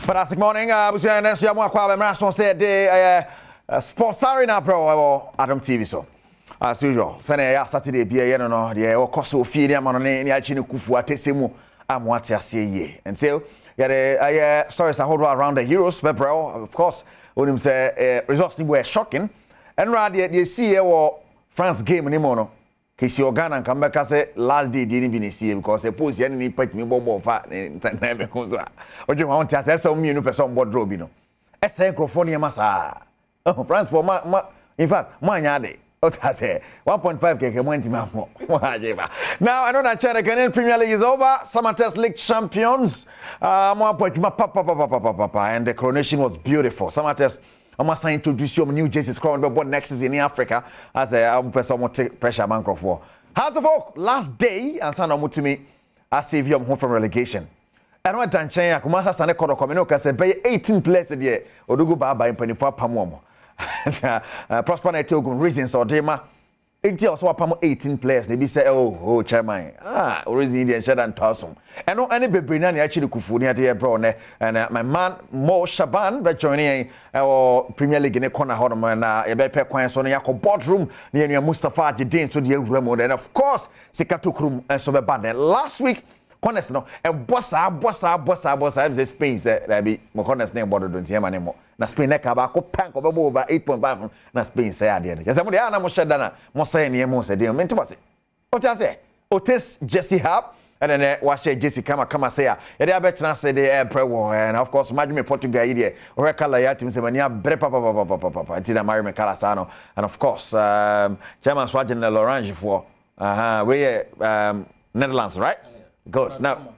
Fantastic morning. We see next year more kwaba marathon say the sports arena pro Adom TV so. As usual, Sunday Saturday be a no the okoso fie ne amano ne achi ne kufu atesemu amwate ase ye. And so yeah stories are around the heroes but bro of course when him say results were shocking. And rather you see France game ni mono. Kesi Ogana come back say last day didn't be see because suppose any pet me bobo fa internet because oje want to say some new person wardrobe no e say microphone masa France for in fact man yade what I say 1.5 keke mo ntima mo now I know that China Canadian Premier League is over. Summer League champions and the coronation was beautiful. Summer I'm going to introduce you to New Jersey's crown, but next season in Africa as a person will take pressure man for. House of Oak, last day, and son of me, I save you home from relegation. I know that China, Kumasa Sane Kodo Kominoka said, 18 players a year, or do go by in 24 Pamomo. Prosper Netogun reasons or Dema. Until also pamo 18 players, they be say, oh, chairman, already Indian shed and tossum. And no any baby actually kufuni at the bro, and my man Mo Shaban, but joining our Premier League in a corner hold and a better coins on a boardroom near Mustafa Jadin to the Remo, and of course, Sikatukrum and so bad. Last week, Connors no, and bossa, the Spain said, that be Mocona's name bordered on him anymore. Na Spain nekabako tank over 8.5 na Spain say adian. Just somebody ana mo shedana mo say ne mo say dey menti wase. What you say? Otis Jesse Hub and then wash Jesse kama say ya. E dey abetna say dey pre and of course imagine me Portugal here. O kala ya team say mania bre papa until marry me kala sano and of course chairman Swagin L'Orange for we Netherlands, right? Good. Now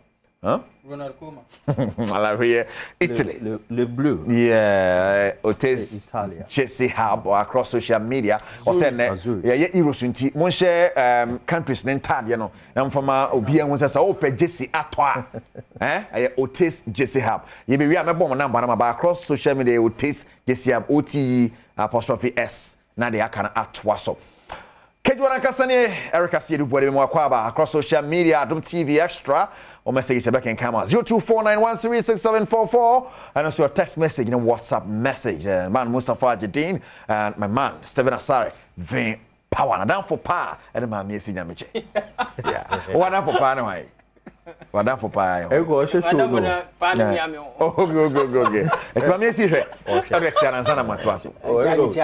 Ronald Koeman. Italy. Le Bleu. Yeah, Otis Italia. Jesse Hub or across social media. Or send yeah, Eurosunti. Mon share countries nentad, you know. And from Obia was as open Jesse Atwa. Otis Jesse Hub. You be we are my bomb number across social media Otis Jesse Hub OTE apostrophe S. Nadia can Atwa so. Kejwana Kasane, Erica Sidu Bodemoakwaba across social media, Adom TV Extra, or message back in camera 0249136744, and also a text message and a WhatsApp message. Man Mustafa Jadin and my man Stephen Asare, Vin Power, and down for power, and my message. Yeah, what up for power? What up for power? Go show. Oh, go. It's my message. Okay, channel sana matwaso.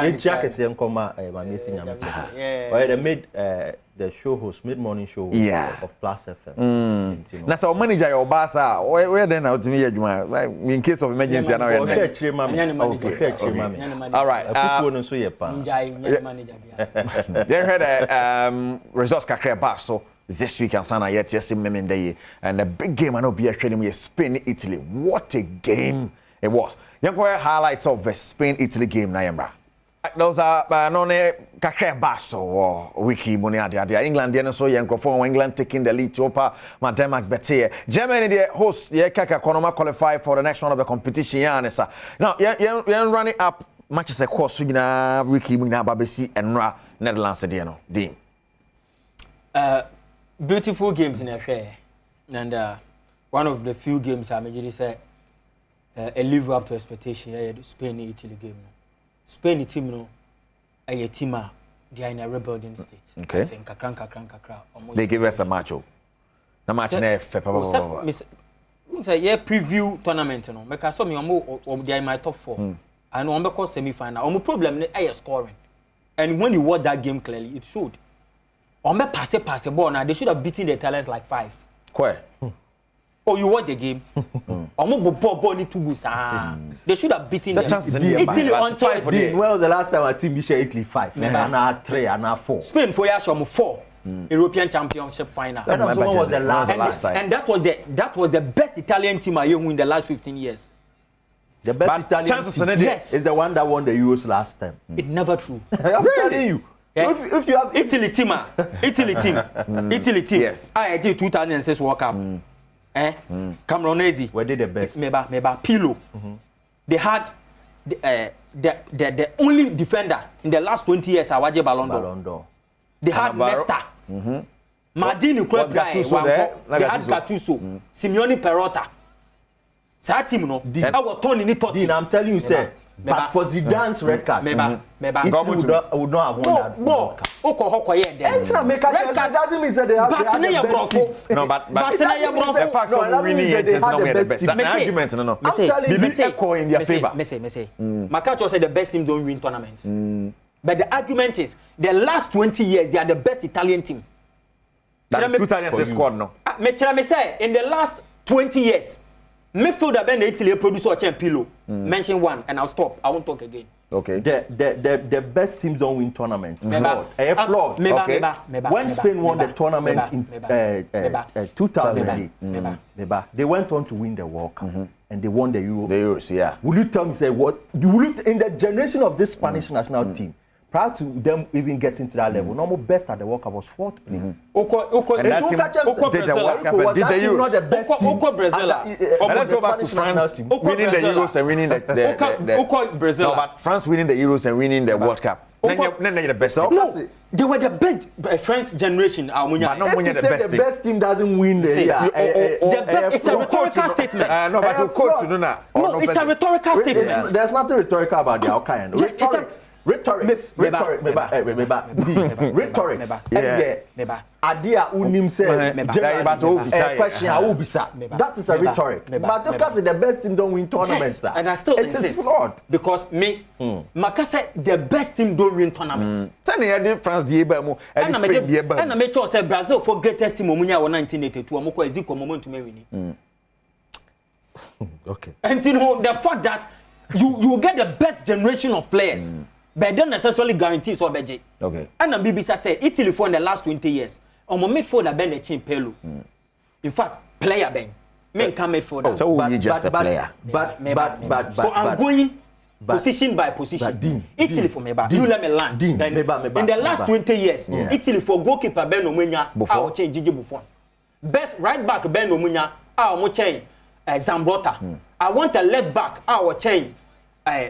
You check is my message. Yeah. They made the show host mid-morning show of Plus FM. Na so manager your boss where then out to me in case of emergency now. All right. They heard results kakra back so this week and Sana yet yes and the big game I know be a Spain Italy. What a game it was. You go highlights of the Spain Italy game na yambra. Those are non kakra basso or wiki money adia England the so young for England taking the lead over Denmark better. Germany the host the kaka konoma qualify for the next round of the competition yanesa. Now you running up matches a course na wiki na babesi and Netherlands the no team. Beautiful games in a fair, and one of the few games I majorly say live up to expectation. The Spain Italy game. Spain team no, a team they are in a rebuilding state. Okay. Kakra. They give us a match. The match ne say yeah preview tournament no. Because some they are in my top 4. And one because semi-final. My problem is scoring. And when you watch that game clearly, it showed. Pass the ball now. They should have beaten the Italians like 5. Where? Oh, you watch the game? Ball need to go. They should have beaten them. Italy on top. When was the last time a team beat Italy 5? And 3 and 4. Spain for years 4 European Championship final. That was the last time. And that was the best Italian team I won in the last 15 years. The best Italian team is the one that won the Euros last time. It's never true. I'm telling you. If you have Italy team, yes. I did 2006 World Cup. Cameroonese. Where did the best? Meba Pilo. They had the only defender in the last 20 years. Awaje Ballon d'Or. They had Nesta. Maldini, they had Gattuso, Simeone Perrotta. Sa team no. I was turn in it. Dean, I'm telling you, sir. But for Zidane's red card, Meba. would not have won that. No, That doesn't mean that they have the best team. No, but the fact of winning it is not the best. An argument, no. I'm telling you, BB echo in their favor. Makacho said the best team don't win tournaments. But the argument is the last 20 years they are the best Italian team. That is 2 Italians squad, no. Me say in the last 20 years, midfielder Ben Italy producer Pilo. Mention one and I'll stop. I won't talk again. Okay. The best teams don't win tournaments. Flawed. Flawed. Okay. When Spain won the tournament in 2008, they went on to win the World Cup and they won the Euro. The Euros, yeah. Will you tell me, say, what? In the generation of this Spanish national team, prior to them even getting to that level, normal best at the World Cup was 4th place. And that team did the World Cup and did the Euros. Not the best team. Let's go back to France winning the Euros and winning the Brazil. No, but France winning the Euros and winning the World Cup. Then you're the best. No, they were the best French generation. But not when you're the best team. The best team doesn't win the year. It's a rhetorical statement. No, but of course you do not. No, it's a rhetorical statement. There's nothing rhetorical about the Alcayan. Rhetorics. Yeah. Adia unim say that is a rhetoric. But look at the best team don't win tournaments. Yes, and I still insist. It is flawed. Because Makasa the best team don't win tournaments. Tell me France the Eba and Spain the Eba. And I make sure say Brazil for greatest team Omunya 1982 amoko Eziko moment to win. Okay. And you know the fact that you get the best generation of players. But don't necessarily guarantee so beje. Okay. And the BBC say Italy for in the last 20 years. On my midfielder Ben the chin Pelo. In fact, player Ben. Men come midfielder. So you just a player. But so I'm going position by position. Italy for me back. You let me land. In the last 20 years, Italy for goalkeeper Ben Omunya our change Gigi Buffon. Best right back Ben Omunya our mo change Zambrotta. I want a left back our change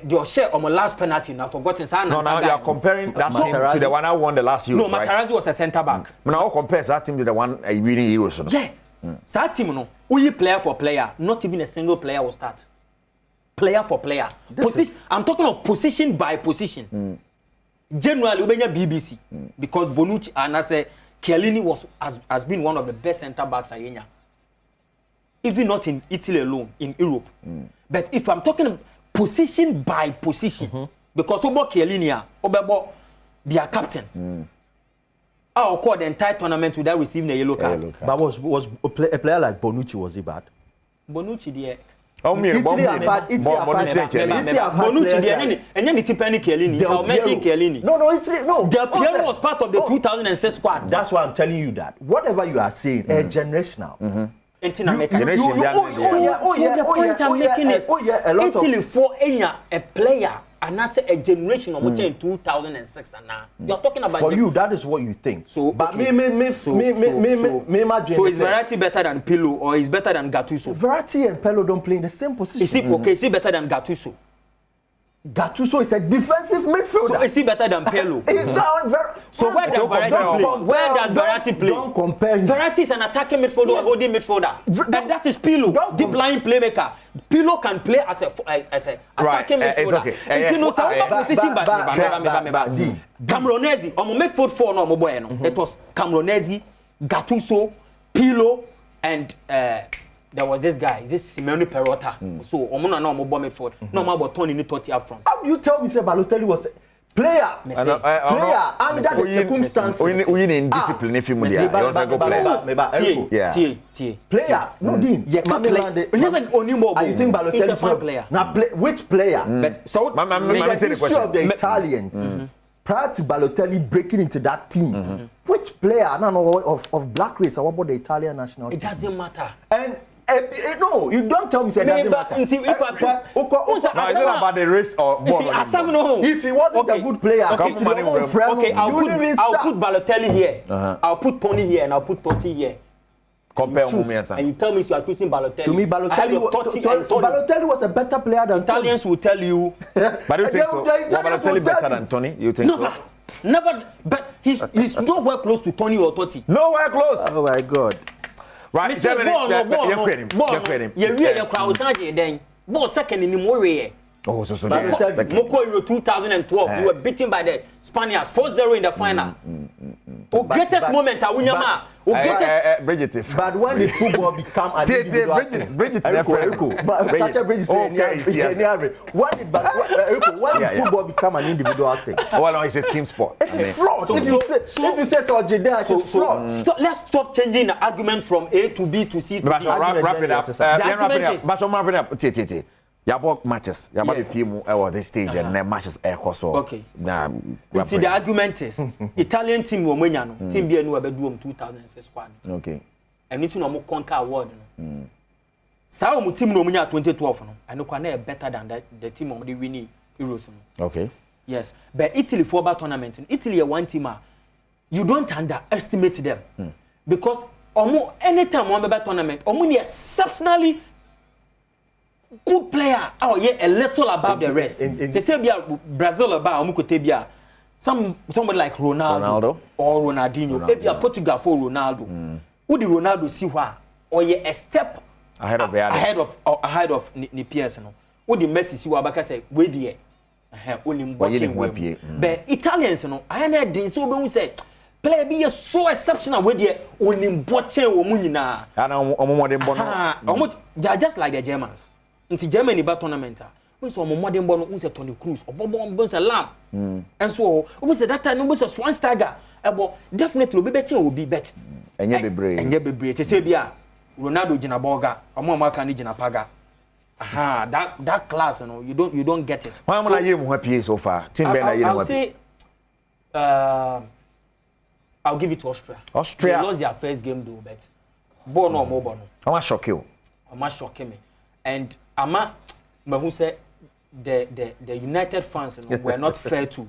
your share on my last penalty now forgotten. No, now you are comparing that team to the one I won the last Euros, right? No, Materazzi was a centre back. Now compare that team to the one winning Euros. Yeah. That team, no, only player for player, not even a single player will start. Player for player. I'm talking of position by position. Generally, we BBC because Bonucci and I say Chiellini has been one of the best centre backs at Kenya. Even not in Italy alone, in Europe. But if I'm talking position by position, because Obo Chiellini, Obebo, their captain. I'll call the entire tournament without receiving a yellow card. But was a player like Bonucci, was he bad? Bonucci, dear. Bonucci, and then it's Penny Chiellini. I'll mention Chiellini. No. Del Piero was part of the 2006 squad. That's why I'm telling you that. Whatever you are saying, generational. The point I'm making is Italy for a player and I say a generation of in 2006 and now you're talking about for you that is what you think. So but okay. So is Verratti better than Pirlo or is better than Gattuso? Verratti and Pirlo don't play in the same position. Is he better than Gattuso? Gattuso is a defensive midfielder. So is he better than Pirlo? He's not very. So where does Verratti play? Where does Verratti play? Don't compare him. Verratti is an attacking midfielder or holding midfielder. And that is Pirlo, deep line playmaker. Pirlo can play as a attacking midfielder. It's okay. Camoranesi, on midfield four no more. It was Camoranesi, Gattuso, Pirlo, and there was this guy, this Simeone Perotta. So, Omona no more midfield. No more about Tony Totti up front. How do you tell me say Balotelli was player under the circumstances? We need discipline if you move there. He was a good player. Player, no Dean. You think Balotelli is a player? Now, which player? But so, the history of the Italians. Prior to Balotelli breaking into that team, which player of black race or what about the Italian national team? It doesn't matter. And no, you don't tell me it doesn't matter. No, it's not about the race or ball. If he wasn't a good player, I'll put Balotelli here. I'll put Tony here and I'll put Totti here. Compare and you tell me you are choosing Balotelli. To me, Balotelli was a better player than Italians will tell you. But you think so? Balotelli better than Tony? You think so? Never. But he's nowhere close to Tony or Totti. Nowhere close. Oh my God. Right, Germany. You're crowd then. Ball second in the Moray. Oh, so Moko Euro 2012. You were beaten by the Spaniards 4-0 in the final. Greatest moment at Winyama. Bridget. But when did football become a Bridget, when did football become an individual thing? Well, no, it's a team sport. It is flawed. If you say Ojeda, it's flawed. Let's stop changing the argument from A to B to C to D. Wrap it up. Wrap it up. Yabo matches. Yabo the team at this stage and then matches air so. Okay. See, the argument is Italian team were Munyano. Team be a new bedroom 2006 squad. Okay. And it's no more conquer award. Sao mu team no Munya 2012 no. I know Kwane better than the team of the winning Euros. Okay. Yes. But Italy for about tournament. Italy one team you don't underestimate them. Because anytime one better tournament, exceptionally good player. Oh yeah, a little above the rest. They say Brazil about somebody like Ronaldo or Ronaldinho. Maybe Portugal for Ronaldo. Who did Ronaldo see why? Or yeah, a step ahead of the others. Ahead of the PS. Who did Messi see what Baka say? Where the but Italians, I didn't so when we say player be so exceptional with the only watching womunina. And just like the Germans. Into Germany ba tournament we so modern born we say Toni Kroos obobo say lamb and so we say that time we say Swan Stagger definitely we better will be bet enye bebre te say bia Ronaldo gina boga omo can gina paga that class you don't get it. Why am I hear mo happy so far team be na hear mo happy. I'll give it to Austria. They lost their first game though, but ball no more no. I'm shock you. I'm shock me. And Ama who said the United fans were not fair to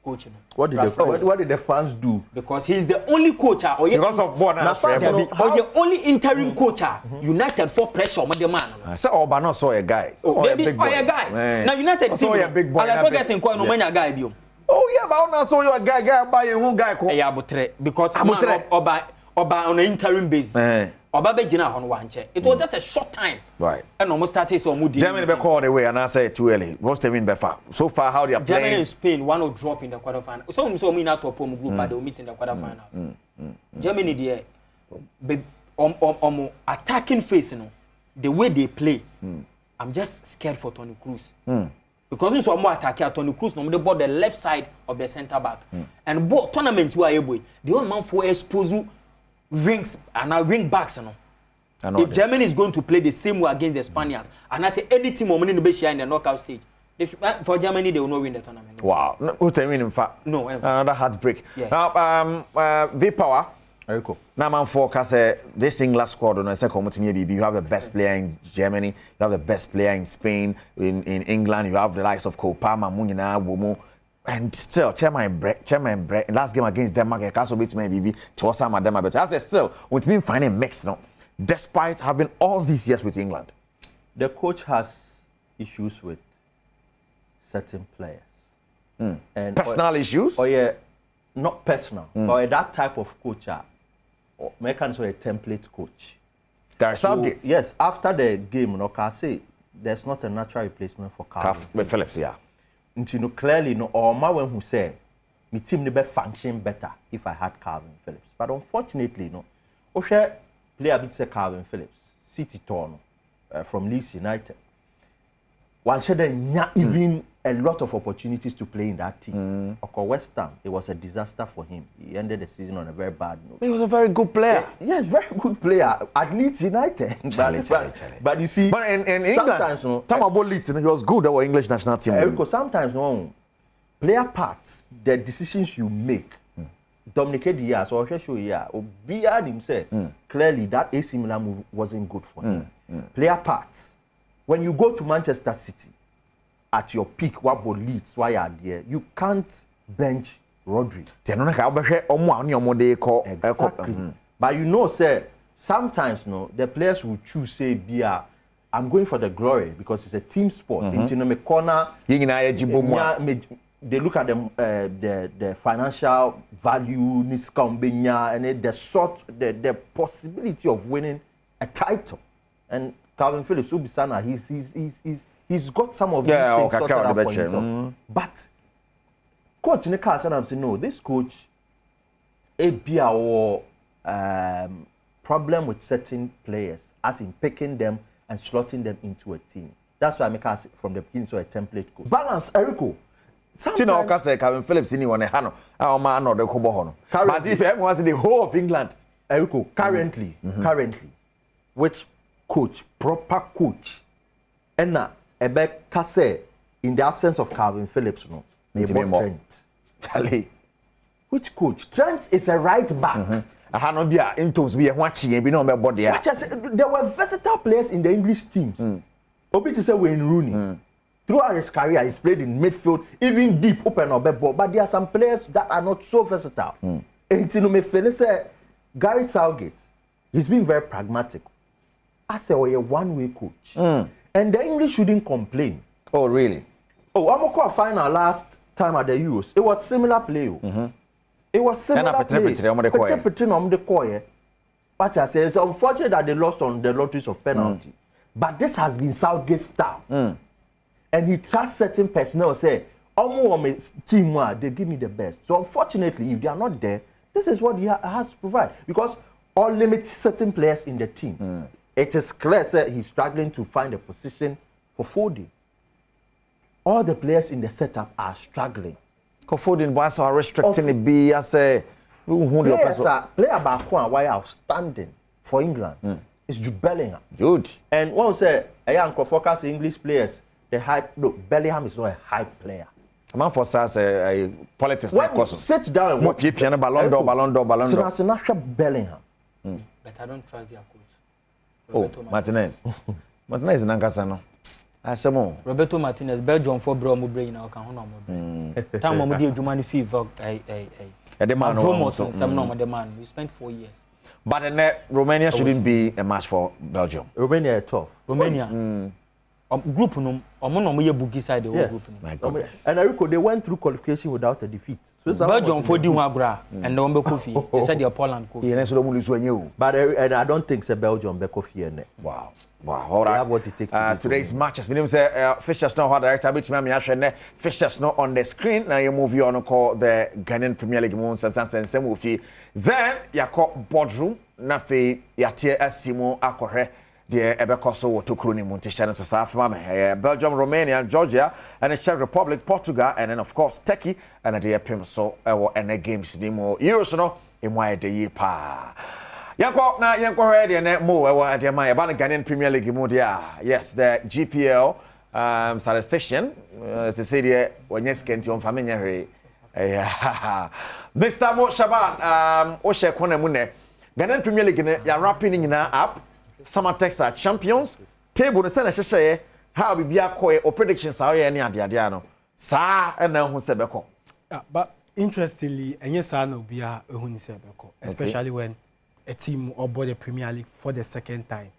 coach. What did the fans do? Because he's the only coach because of born or the only interim coach United for pressure on the man. So Obano saw a guy. Oh, baby, a guy. Now United saw a big boy. I forget in no many guy bio. Oh yeah, but I saw you a guy buy a who guy called. Yeah, because Oba on an interim basis. Oba Gina on one chair. It was just a short time. Right. And almost started so moody. Germany be called away and I say too early. What's the mean befa? So far how they are playing. Germany and Spain one will drop in the quarterfinals. So me not to put group but they will meet in the quarterfinals. Germany there attacking face the way they play. I'm just scared for Toni Kroos. Because in some more attack Toni Kroos no they bought the left side of the center back. And both tournament you are able the one man for expose rings and now ring backs if Germany is going to play the same way against the Spaniards and I say any team in the knockout stage for Germany they will not win the tournament. Wow. Who tell me in fact? No. Another heartbreak. Yeah. Now V-Power now man focus this English squad on you have the best player in Germany, you have the best player in Spain, in England, you have the likes of Kopama, Munina, Womo. And still, chairman last game against Denmark, I can't beat maybe to some of them. But I said, still, with me finding mix, despite having all these years with England. The coach has issues with certain players. And personal issues? Oh, yeah, not personal. Or that type of coach, or make a template coach. There are Southgate. Yes, after the game, I say there's not a natural replacement for Calvin Phillips, yeah. Clearly, or my one who say, my team never function better if I had Calvin Phillips. But unfortunately, player bit say Calvin Phillips, City Torn from Leeds United. One should not even a lot of opportunities to play in that team. West Ham, it was a disaster for him. He ended the season on a very bad note. He was a very good player. Yes, very good player at Leeds United. But you see, but in England, talk about Leeds, he was good at our English national team. Because sometimes, player parts, the decisions you make, Dominic Diaz or Shesho, or Biard himself, clearly that AC Milan move wasn't good for him. Player parts. When you go to Manchester City, at your peak, what will Leeds, why are there? You can't bench Rodri. Exactly. But you know, sir, sometimes the players will choose, say, I'm going for the glory because it's a team sport. they look at the financial value, and the possibility of winning a title. And Calvin Phillips, Ubisana, he's got some of these things sorted out for himself. But coach Nika said, no, this coach, a problem with certain players, as in picking them and slotting them into a team. That's why I make us from the beginning so a template coach. Balance, Erico. Tino Kase, Calvin Phillips, anyone, Hano, our man or the Kobohono. But if everyone was in the whole of England, Erico, currently, which coach, proper coach, and now, Ebe Kase, in the absence of Calvin Phillips, no, they bought Trent. Charlie. Which coach? Trent is a right back. There were versatile players in the English teams. Obi to say Wayne Rooney. Throughout his career, he's played in midfield, even deep, open or back ball. But there are some players that are not so versatile. And you know, say Gary Southgate, he's been very pragmatic. I say, oh, a one-way coach. And the English shouldn't complain. Oh, really? Oh, I'm going to final last time at the Euros. It was similar play. It was similar play. But I say it's unfortunate that they lost on the lotteries of penalty. But this has been Southgate's style. And he trusts certain personnel, say, team, they give me the best. So unfortunately, if they are not there, this is what he has to provide. Because all limit certain players in the team. It is clear that he's struggling to find a position for Foden. All the players in the setup are struggling. Foden was restricting the B as a player back one why outstanding for England is Jude Bellingham. Good. And one say a young focus English players, the hype. Look, Bellingham is not a hype player. A man for us a politics. When you sit down and watch Ballon d'Or. So that's not Bellingham. But I don't trust their coach. Roberto Martinez. Martinez is Nankasano. Asemo. Roberto Martinez, Belgium for bro mo brain na kan hono mo brain. Time mo dey adwuma ni FIFA the man the man. We spent 4 years. But then Romania shouldn't be a match for Belgium. Romania is tough. Romania. Group no omo ye boogie side the whole group. My goodness. And Erico, they went through qualification without a defeat. So Belgium for di one agra and the Ombe Kofi. They said they are Poland Kofi. But and I don't think Belgium be Kofi. Wow. All right. What it takes today's matches. My name is Fisher's now hard director. Bit me ahwe Fisher's now on the screen. Now you move on call the Ghanaian Premier League mo some wofi. Then you call boardroom na fe yatie asimo akohwe the Ebekoso to Kruni Montishan to South Mama, Belgium, Romania, Georgia, and the Czech Republic, Portugal, and then of course Turkey, and the Pimso and the games Nemo Euros no in why the year pa. Yanko na yanko ready and more at the my Ghanaian Premier League Modia. Yes, the GPL session as I say there when you skent on familiar. Mr. Mo Shaban Oshe Kone Ghanaian Premier League ya wrapping in up. Summer Texas champions table the sene hye how be bia koe or predictions how ye any ade no sa and na hu se beko. But interestingly enye sa na obia ehuni se beko, especially when a team aboard the Premier League for the second time.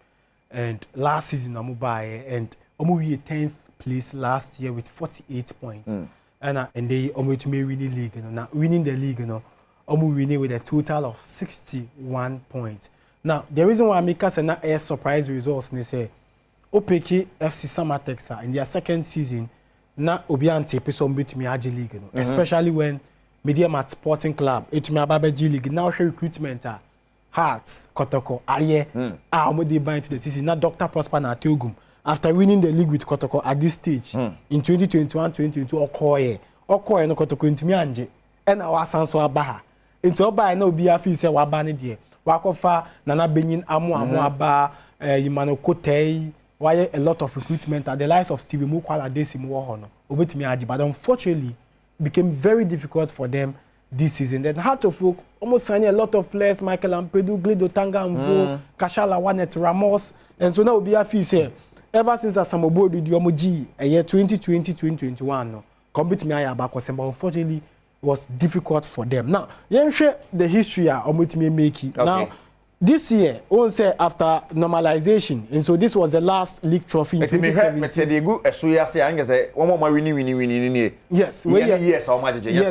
And last season amu buy and amu we 10th place last year with 48 points. And they amu to me winning league, now winning the league, amu winning with a total of 61 points. Now, the reason why I make us a surprise results, they say, OPK FC Summer Texas in their second season, na Obiante Pesom beat me AG League, especially when Media Mat Sporting Club, G League, now recruitment, Hearts, Kotoko, Aye, Amodi bind to the season, now Dr. Prosper na Teogum, after winning the league with Kotoko at this stage, in 2021-2022, Okoye no Kotoko into me anje, and our Sanso Abaha. Into Oba, no be a fee say Wabani dear. Wakofa Nana Benin Amu Aba Imano Kotei, why a lot of recruitment at the likes of Stevie Mukwala Desim Wahono, Obetimi Aji, but unfortunately became very difficult for them this season. Then Heart of Oak almost signed a lot of players, Michael Ampedu, Glido Tanga Mvo, Kashala Wanet Ramos, and so now be a fee say ever since Asamobo did Yomoji a year 2020-2021 no, compete me Ayaba, but unfortunately was difficult for them. Now, you share the history of what me make it. Now, this year, we say after normalization, and so this was the last league trophy in 2017. Yes,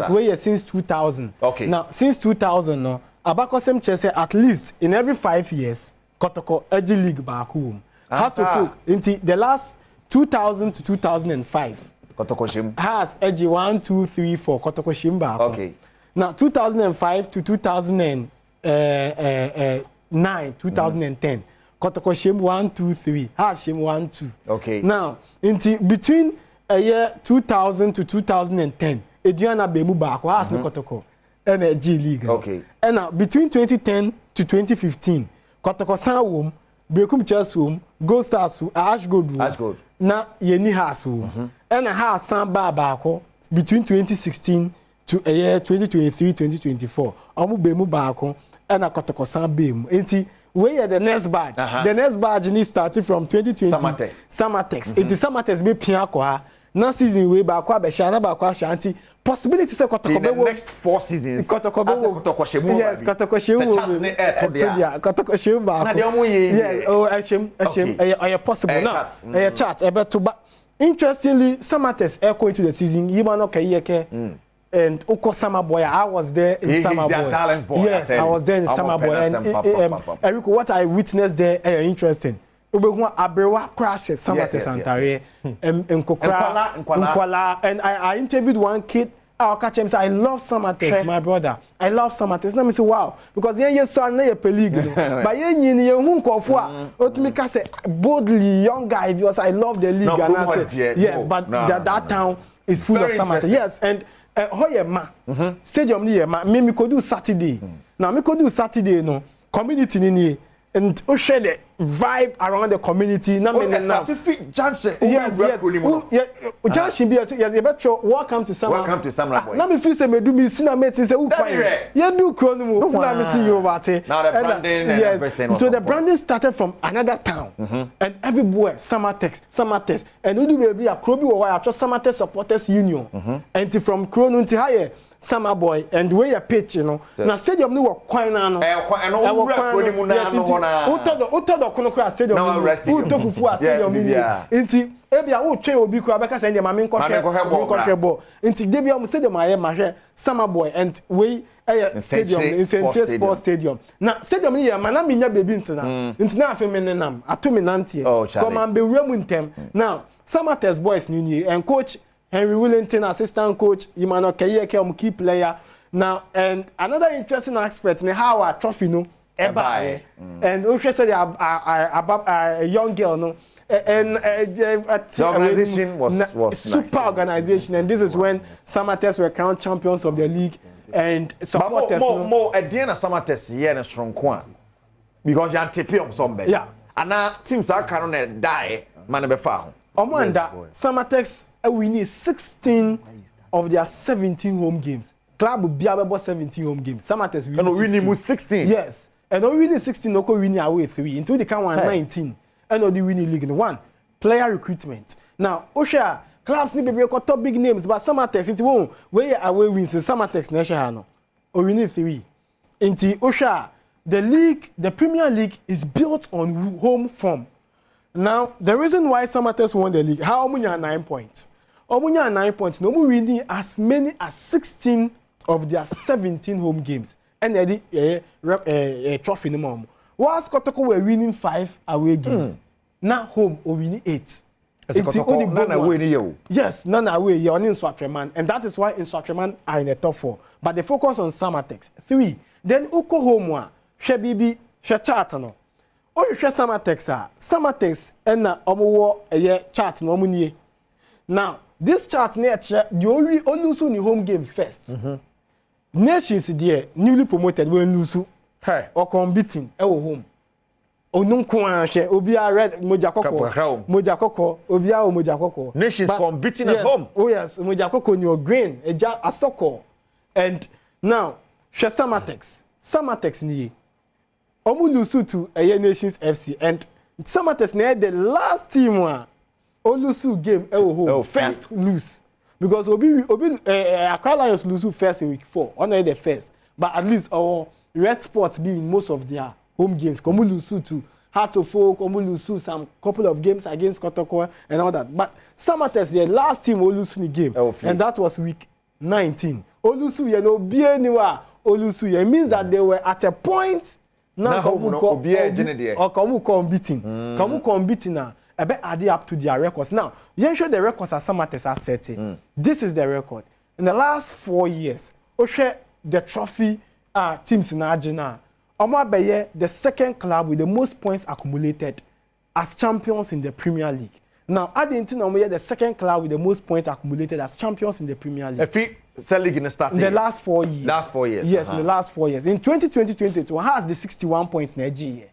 we since 2000. Okay. Now, since 2000, no, Abakosem Chese at least in every 5 years, Kotoko Edgy League back home. How to folk into the last 2000 to 2005. Kotoko Shim has Edgy 1, 2, 3, 4 Kotoko Shim back. Okay. Now 2005 to 2009, 2010. Kotoko Shim 1, 2, 3. Has Shim 1, 2. Okay. Now, into between a year 2000 to 2010, Ediana Bemu back has no Kotoko Energy League. Okay. And now between 2010 to 2015, Kotoko Sanwom, Bekum Chelsea, Gold Stars, Ash Gold. Na Yeni has and a house San Babako between 2016 to a year 2023-2024. Omu Bemu Bako and a Kotoko San Bemu. Enti we are the next badge. The next badge needs starting from 2020. Samatex. It is Samatex be Piakoa. Na season we Bakwa Beshana Bakwa Shanti. Possibility say Kotoko the next 4 seasons. Kotoko Shemu. Yes, Kotoko Shemu. Kotoko Shemu. Na de omo ye. Yes, oh Eshem. Are possible now. A chat about to but interestingly, Samatex echo into the season. Yimano Kayeke. And Oko Summer Boy, I was there in Summer Boy. Yes, I was there in Summer Boy. And Eric, what I witnessed there, interesting. Ubehua Abewa crashed Samatex Antare and Nkwala. And I interviewed one kid. I'll catch him say, I love Samatex, my brother. I love Samatex. Let me say, wow. Because you son na peligue. But you who call for Otumika say boldly young guy because I love the league. And I say, yes, but that town is full of Samatex. Yes, and stadium ni ma me could do Saturday. Now me could do Saturday no community ni and share the vibe around the community. Na me now. Junction. Yes. Junction be yes. You better welcome to Samra. Welcome to Samra boy. Na me feel say me do me sina me say who quiet. You do krono mu. Na me see you over there. Now the branding and everything. So the branding started from another town, and everywhere Samatex, and we do baby a Krobi or I just Samatex supporters union, and from Krono until higher. Summer Boy and where you pitch, you know. Now stadium no work quite now. Stadium. Who took for stadium? Inti ebi a wo twe obi kura beka say ma me nkwohwe ball. Inti debi am stadium aye ma hwe Summer Boy and we stadium in Central Sports Stadium. Na stadium ni ya mana me nya bebi ntina. Ntina afi me nenam atomi nantie. Come and be wura mu ntem. Now Samatex boys ni and coach Henry Willington, assistant coach, Imano Kayeke, key player. Now, and another interesting aspect, how our trophy, no, and we said a young girl, no, and the organization was super nice. Organization, and this is when Samatex were crowned champions of the league and supporters. More at the end of Samatex, yeah, and strong one because you're tipping somebody. Yeah, and now teams are currently die, man, be found. Omanda, Samatex winning 16 of their 17 home games. Club will be about 17 home games. Samatex winning 16. Yes, and only winning 16, no winning away 3. Until they can win 19, and only winning league in 1. Player recruitment. Now, Osha clubs need to be top big names, but Samatex it won't. Where away wins Samatex Nashano or winning 3. Until Osha, the league, the Premier League is built on home form. Now, the reason why Samatex won the league, how many are 9 points? Omunya 9 points. No more winning as many as 16 of their 17 home games. And they trophy no more. Whilst Kotoko were winning 5 away games. Now home or winning 8. Yes, none away. You're on Inswatreman. And that is why Inswatreman are in the top 4. But they focus on Samatex. 3. Then Oko home Shebibi Shechatano. Oh, you share Samatex and Omo chart no money. Now, this chart nature the only lose in the home game first. Nations there newly promoted when lose or competing home. Onum kwanshe obia red mojakoko obia o mojakoko. Nations competing at home. Oh yes, mojakoko ni green eja asoko. And now, share Samatex ni Omu lose to a Nations FC and Samatex near the last team one. Olusu game home first lose because Obi Accra Lions lose first in week 4. Only the first, but at least our red spots be in most of their home games. Komu lose to Heart of Folk, Komu lose some couple of games against Kotoko and all that. But Samatex, the last team will lose the game, and that was week 19. Olusu, you know, be anywhere. Olusu, it means that they were at a point now Komu beating now. I bet add up to their records. Now, you ensure the records are Samatex are setting. This is the record. In the last 4 years, Oshe the trophy teams in Argentina. Omabeye, the second club with the most points accumulated as champions in the Premier League. Now, Argentina Omabeye, the second club with the most points accumulated as champions in the Premier League. League in the last 4 years. Last 4 years. Yes, in the last 4 years. In 2020-2022, has the 61 points in Nigeria.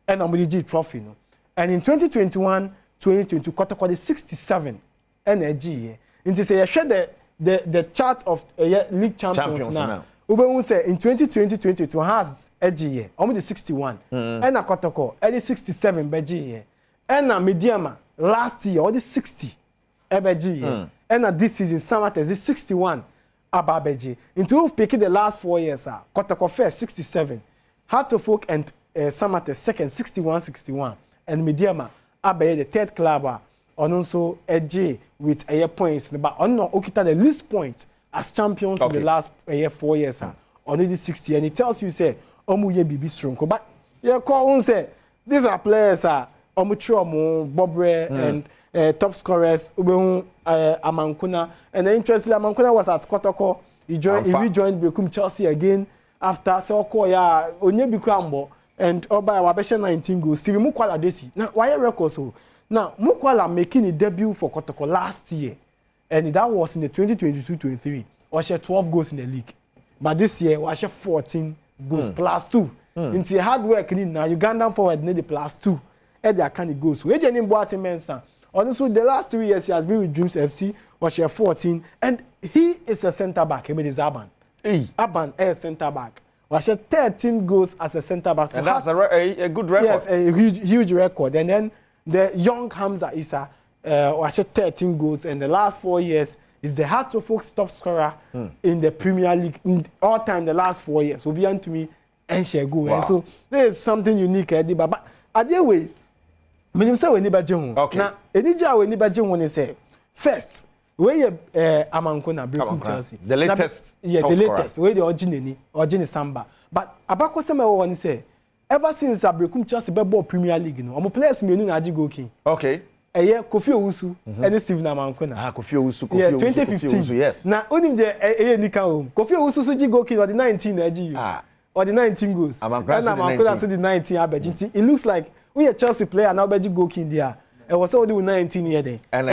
And Omabeye trophy, no. And in 2021-2022, Kotoko the 67 energy. And to say, I share the chart of league champions now. Ube say in 2020-2022 has edgy only 61. And Kotoko edgy 67 beji. And Mediama last year only 60 ebeji. And this season Samatex is 61 ababeji. Into we've picked the last 4 years Kotoko first 67. Heart of Folk and Samatex second 61. And Mediama abaye the third club on also edgy with a points but on no okita the least points as champions in the last 4 years only 60, and it tells you say omu ye bibi strong but you call on say these are players omu Bobre and top scorers Amankuna, and interestingly Amankuna was at Kotoko. He rejoined Bekum Chelsea again after Soko ya onye bikwambo and Oba Wabesha 19 goals. Steve Mukwala desi now why record so now Mukwala making a debut for Kotoko last year. And that was in the 2022-23. We had 12 goals in the league. But this year, we had 14 goals plus 2. Into hard work, now Ugandan forward need the plus 2. And they can't go. So, also, the last 3 years, he has been with Dreams FC. We had 14. And he is a centre back. He is Aban. Aban is a centre back. We had 13 goals as a centre back. And that's a good record. Yes, a huge record. And then the young Hamza Issa. Was 13 goals, and the last 4 years is the Heart of Folks top scorer in the Premier League in all time. The last 4 years will be on to me and share go. And so there is something unique, but at the way, when say we need badge. Okay. Now, Edija we need badge when they say first. Where you Amankona Brekum Chelsea. The latest. Yeah, the latest. Where the original Samba. But Abako Sema one say ever since Brekum Chelsea be ball Premier League, no, I'm players me no aji go king. Okay. Kofi Owusu and Steve Namankona. Kofi Owusu. Yeah, 2015. Yes. Now, only the Nika home. Kofi Owusu so go king or the 19 or the 19 goals. And Namankona so the 19 average. It looks like we a Chelsea player now beji go king there. It was already 19 year day. And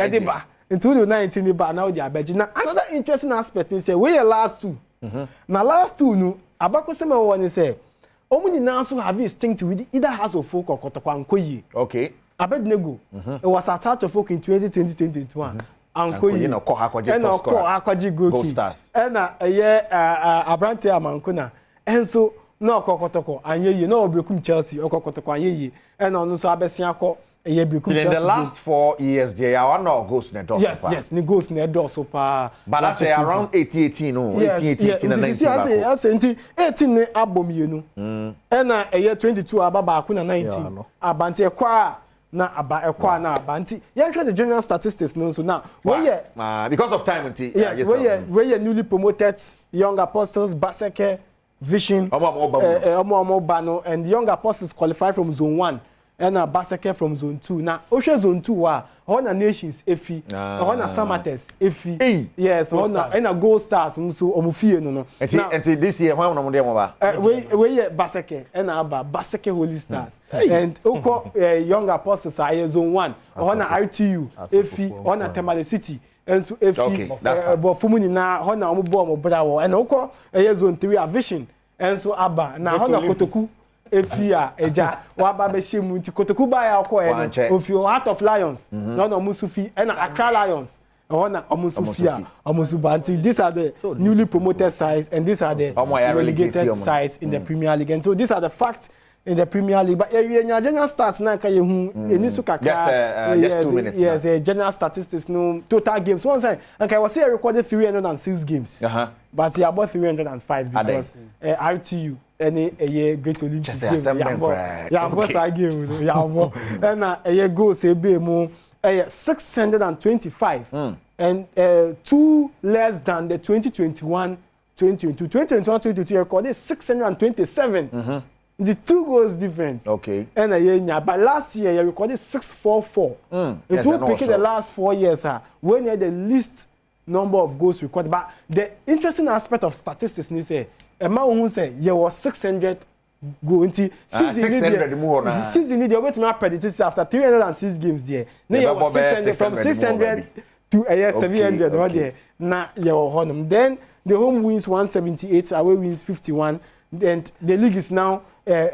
into the 19 but now they are beji. Now another interesting aspect is say we are last two. Now last two no Abako Sema one say omuni now so have instinct with either House of Folk or Kotoko Ankoyi. Okay. Abednego. It was a Heart of Folk in 2020-2021. Ankoyi no ko akwaji goal stars. And Abrante Amankona. And so no Kotoko anye no Brekum Chelsea or Kotoko anye and on so Abesiako Brekum Chelsea. In the last 4 years there are no goals in the door. Yes, ni goals in the door so far. But I say around 18 no 18 and 19. I say 18 ne abom yenu. And a year 22 ababa kuna 19. Abante kwa na aba ekwa na abanti yen hwe the general statistics no so now because of time yes we newly promoted young apostles Baseke Vision omo bano and young apostles qualified from zone 1 and Baseke from zone 2 now ohwe zone 2 wa Honor Nations efi Honor Samatex efi yes Honor and Gold Stars so omufie no and this year when we ba we Baseke and aba Baseke Holy Stars and oko young apostles are zone 1 Honor RTU efi Honor Tamale City and so efi but fumuni na Honor omubo omobrawo and oko zone 3 Vision and so aba na Honor Kotoku efia eja wa ba be shemu nti Kotoku ba ya okọ e no ofio Heart of Lions no no musufi and Accra Lions ona omusufia omusubanti. These are the newly promoted sides and these are the relegated sides in the Premier League, and so these are the facts in the Premier League. But general stats now can you just 2 minutes. Yes, general statistics, no total games. One time, okay, I was here recorded 306 games, but he about 305 because RTU any a year great Olympics game. Yeah, boss I game. Yeah, and a year goes a bit more 625 and 2 less than the 2021. 2022 recorded 627. The 2 goals difference. Okay. And but last year you recorded 644. It will pick the last 4 years when you had the least number of goals recorded. But the interesting aspect of statistics is say a man who say there was 600 goals. 600 more. Season need you wait to predict after 306 games there. Now you was 600 from 600 to 700 right there. Now you are then the home wins 178, away wins 51. Then the league is now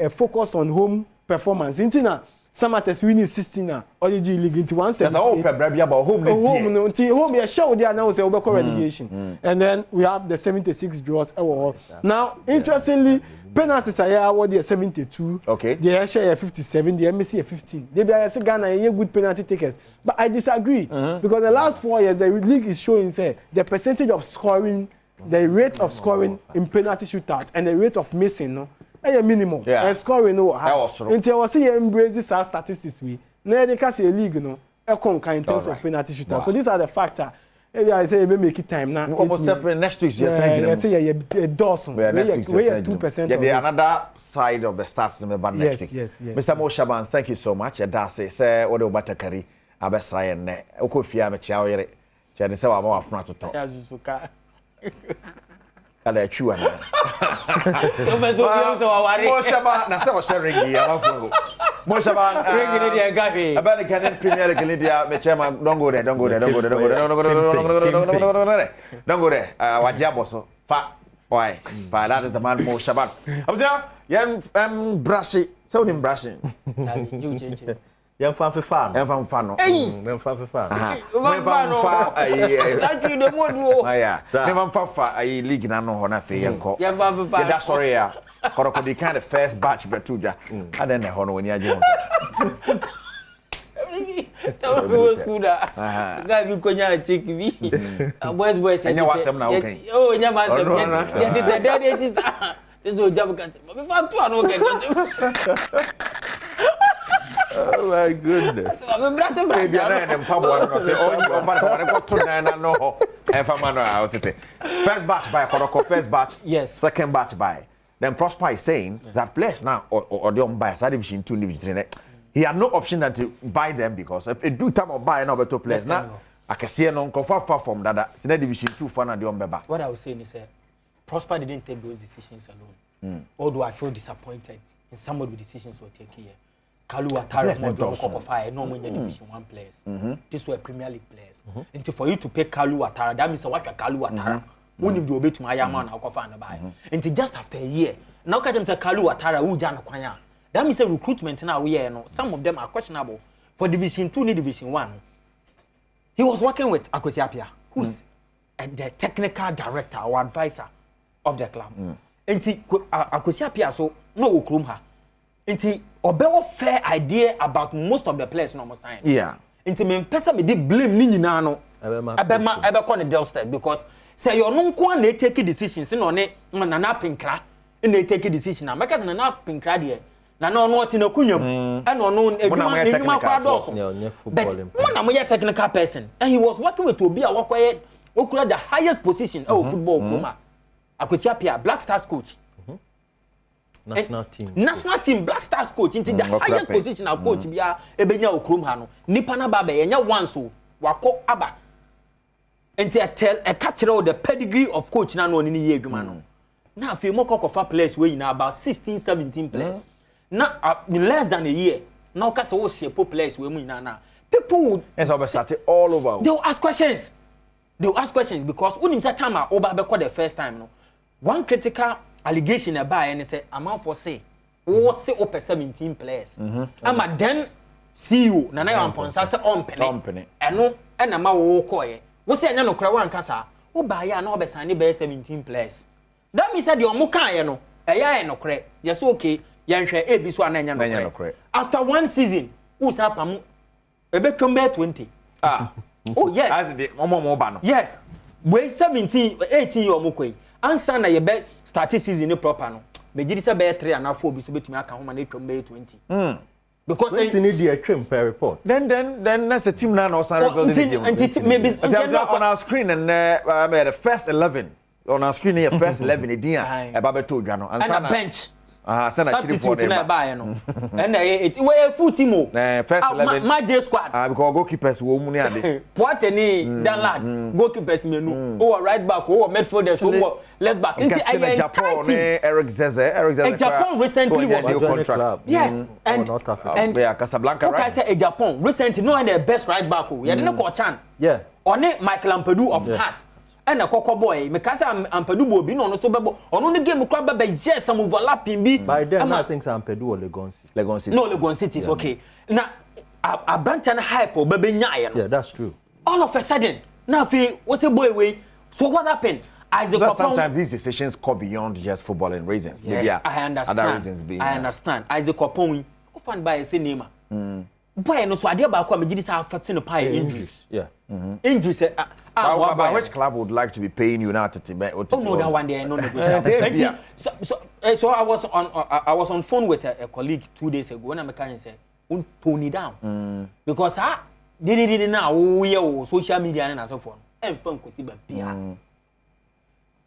focused on home performance. Intina, Samates winning 16 now. Origi league into 178. That's all February about home. Home, yeah, show there now say over relegation. And then we have the 76 draws. Now, interestingly, penalties are awarded at 72. Okay. The share 57. The MSC 15. They be a Ghana a good penalty takers. But I disagree because the last 4 years the league is showing say the percentage of scoring. The rate of scoring in penalty shootouts and the rate of missing, no, a minimum. Yeah. And scoring, no, until I see embraces our statistics, we now they can see a league, no, a conquer in terms of penalty shootouts. Wow. So these are the factors. Maybe I say, maybe make it time now. Almost next week, I say, a dozen. We are 2%. Yeah, another side of the stats next week. Yes. Mr. Mo Shaban, thank you so much. That's it. Say, what about Takari? Abesrai and Okofia, Machiawere. Jenny, so I'm off not to talk. Ada chua na. Moshaba na se o sharing ya mafu. Moshaba ring ni dia gafe. About the Canadian Premier League dia me chairman don't go there. Don't go there. Wajia so. Fa. Why? But that is the man Moshaba. Abusha, yan brushing. So him brushing. Yan fan fan. Yan fan no. Yan fan fan. Thank you the modu. Yeah. Never fa ai league na no ho na fe yanko. Yan fan. That's sorry ya. Koroko di kind of first batch betuja. And then ho no wani aje ho. Tawo school da. Ga bi ko nyara check bi. Boys. Anya wasem na okay. Oh, nya masem. Ya ti the daddy ji sa. This do job kan. Me fa to anu ke. Oh my goodness. First batch by Koroko, first batch. Yes. Second batch by. Then Prosper is saying that players now or they buy side division 2 division 3. He had no option than to buy them because if it do time of buy another two players now I can see no far from that division 2 for na the beba. What I was saying is Prosper didn't take those decisions alone. Although I feel disappointed in some of the decisions we're taking here. Kalu Watara no more Division 1 players. These were Premier League players. And for you to pay Kalu Watara, that means what Kalu Watara. When you do obey to my man, I'll go find a buy. And just after a year, now Kajem say Kalu Watara, who Jana Kwanya. That means a recruitment now we are. Some of them are questionable. For Division 2, Division 1. He was working with Akwesiapia, who's the technical director or advisor of the club. And Akwesiapia so no Ukrumha. Inti obewo fair idea about most of the players no sign. Yeah. Inti me pesa me di blame ni nyina no. Ebe ko ne Delster because say you no nko na take decisions no ne Nana Pinkra na take decision na make na Nana Pinkra de na no no ti na kunyam e no no edwuma kwa doso. But when am a technical person and he was working with Obi a wakoye okura the highest position of football kuma. Akwesiapia Black Stars coach. National team Black Stars coach into the highest position of coach bia ebenya okrom ha no nipa na ba be yenya once o wako aba enti a catch the pedigree of coach na no ni ye adwuma no na afi mo kokofa players we na about 16 17 players na in less than a year now ka so shape players we mu na people would start all over. They will ask questions because when in that time over be the first time no one critical allegation about and say amount for say o say over 17 players ama then CEO na na amponsa say ompene eno na ma wo koye wo say anya no kra wan kasa wo ba ya na obesane be 17 players that means that the omo kan ye no eya no kra yes okay Yanhwe ebi so ananya no kre. After one season, who sa pam ebe tombe 20. Ah. Oh yes. As the omo ba no. Yes. We 17, 18 year omukoi. Ansa na ye be start season proper no. Me gidi say be 3 and 4 bi so betumi aka ho ma na tombe 20. Because they need the trim per report. Then that's a team now also rebuilding the game. Maybe on our screen and the first 11 on our screen here first 11 edian about to Jano and a bench. Send a chili for them. And it we full team. First 11 my day squad. Because goalkeepers wo mu ade. Poateni dan lad goalkeepers menu. Oh right back, oh midfielders, oh left back. Into Japan Eric Zeze. Japan recently was a contract. Yes, and yeah, Casablanca. Okay, I say Japan recently no the best right back. You didn't call Chan. Yeah. On it Michael Ampadu of Haas. And a coco boy, because I'm Ampadu be no so bebo. On the game club by yes, some overlapping be. By then I think Ampadu or Legon City. No, Legon City is okay. Now a Bantan hype or baby nyaya. Yeah, that's true. All of a sudden, now what's a boy way? So what happened? Sometimes these decisions go beyond just footballing reasons. Yeah, maybe I understand. Other reasons being. I understand. Isaac Opon, who found by a cinema. Boy, no, so I did about coming affecting the pie injuries. Yeah. Injuries. But which club would like to be paying United to bet? Oh no, that one day no negotiation. So I was on phone with a colleague 2 days ago when I said, "Tony down," because did now we social media and so forth. And fun could see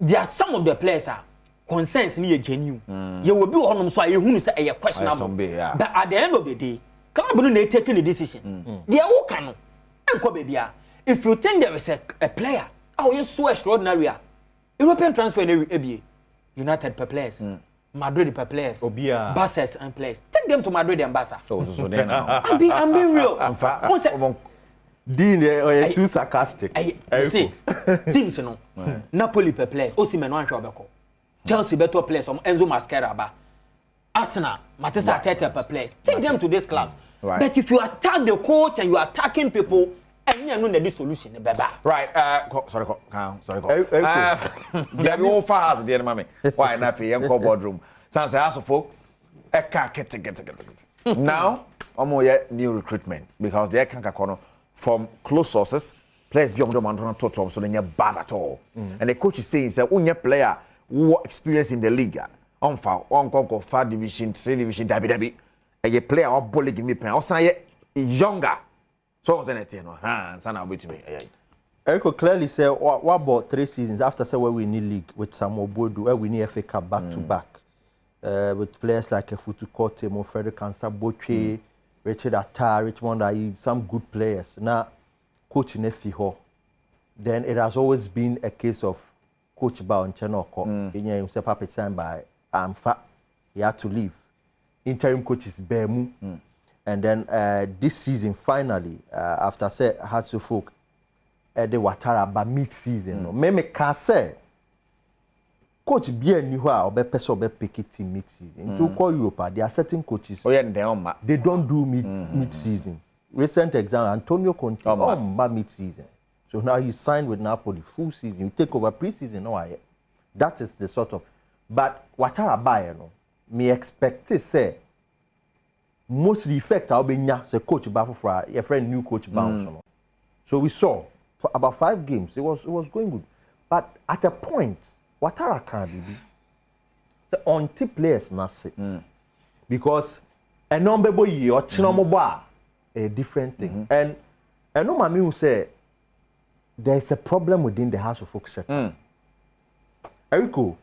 there are some of the players are concerns near genuine. You will be on so I who say a questionable. But at the end of the day, club no taking the decision. They are all can and baby. If you think there is a player, you're so extraordinary. European transfer ABA, United per players, Madrid per players, Barca and players. Take them to Madrid and Barca. I'm being real. Dean, you're too sarcastic. You see, teams no. Napoli per players, Osimhen one Shabako. Chelsea better players, Enzo Mascherano. Arsenal, Matessa Arteta per players. Take them to these clubs. Right. But if you attack the coach and you are attacking people, and you know the solution, right? Sorry. There be all fast, dear mommy. Why not? I'm called boardroom. Sounds like folk. Get. Now, I'm more new recruitment because they can't corner from close sources. Players beyond the mountain total, so they're bad at all. And the coach is saying, "Say, when player who experience in the league, on conquer 5 division, 3 division, dabi, a player or bully give me pen. Also, younger." So was anything, no? With me. Eric clearly said, what about 3 seasons after say where we need league with Samuel Bodu, where we need FA Cup back to back, with players like Futu Kote, Mo Frederick Ansa Boche, Richard Attar, Richmond, some good players. Now, coach in FIHO, then it has always been a case of Coach Bao Chenoko. In himself up time by Amfa, he had to leave. Interim coach is Bemu. And then this season, finally, after say Hatsufolk, the Watara by mid-season. Me can say, Coach bien knew how be person be pick it in mid-season. To call Europe, there are certain coaches. They don't do mid-season. Recent example, Antonio Conte, mid-season. So now he's signed with Napoli full season. You take over pre-season, that is the sort of. But Watara buy, me expect to say. Most effect I'll be say coach back for your friend new coach bounce. So we saw for about 5 games it was going good. But at a point, Watara can't be the on-tip players not say. Because a number boy or chinomoba a different thing. And no man will say there's a problem within the House of Folk set. Eriko,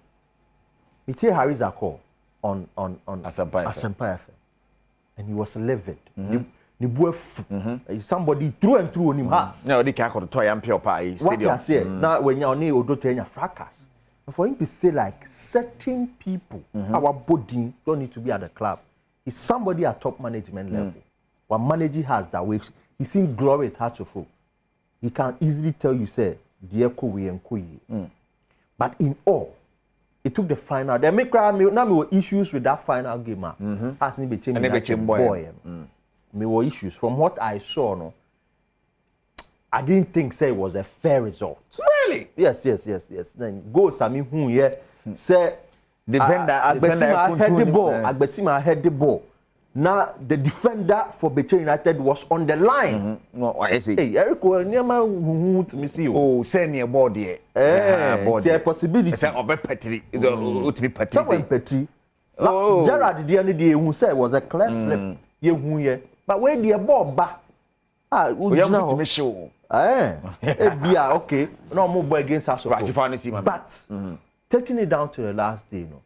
it here Harry's a call on Asampa FM. And he was livid. Somebody through and through on him has. No, they can't go to Toy and Pure Pie Stadium. What I say, now when you're near Odotenya fracas, for him to say like certain people, our body don't need to be at the club. It's somebody at top management level. What manager has that way, he's seen glory at Hatchofo. He can easily tell you, say, dear Kowe and Koye. But in all, it took the final. They make now issues with that final game. As boy. Me were issues from what I saw. No, I didn't think say it was a fair result. Really? Yes. Then go Sami who say Agbesima head the ball. Agbesima head the ball. Now the defender for Beche United was on the line. No, I see. Hey, Eric, who to me see you? Oh, send your body. It's a possibility. It's a Petri. It's a Petri. Someone Petri. Oh, Gerard the other day who said was a clear slip. You who ye, but where the ball back? We have to make sure. Okay. No more boy against us. But taking it down to the last day, no.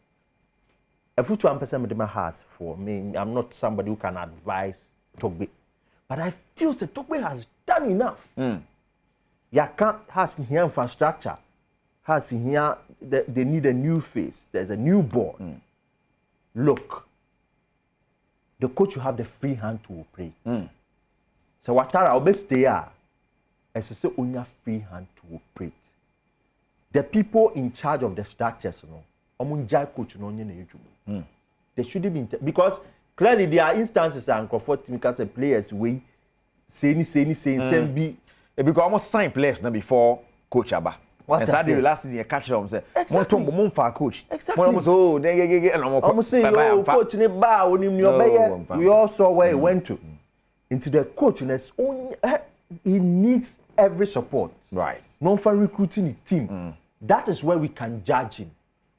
A foot 1% has for me. I'm not somebody who can advise Togbe, but I feel that Togbe has done enough. You can't has here infrastructure, has here they need a new face. There's a new board. Look, the coach will have the free hand to operate. So Watara will stay here. As you say, only a free hand to operate. The people in charge of the structures, you know. Coach they shouldn't be because clearly there are instances and comfort because the players we say be because almost sign players now before coach Aba. And Saturday last season you catch them say mon for coach. Exactly. Almost almost say coach ne ba onim we all saw where he went to into the coachness only he needs every support. Right. Non for recruiting the team. That is where we can judge him.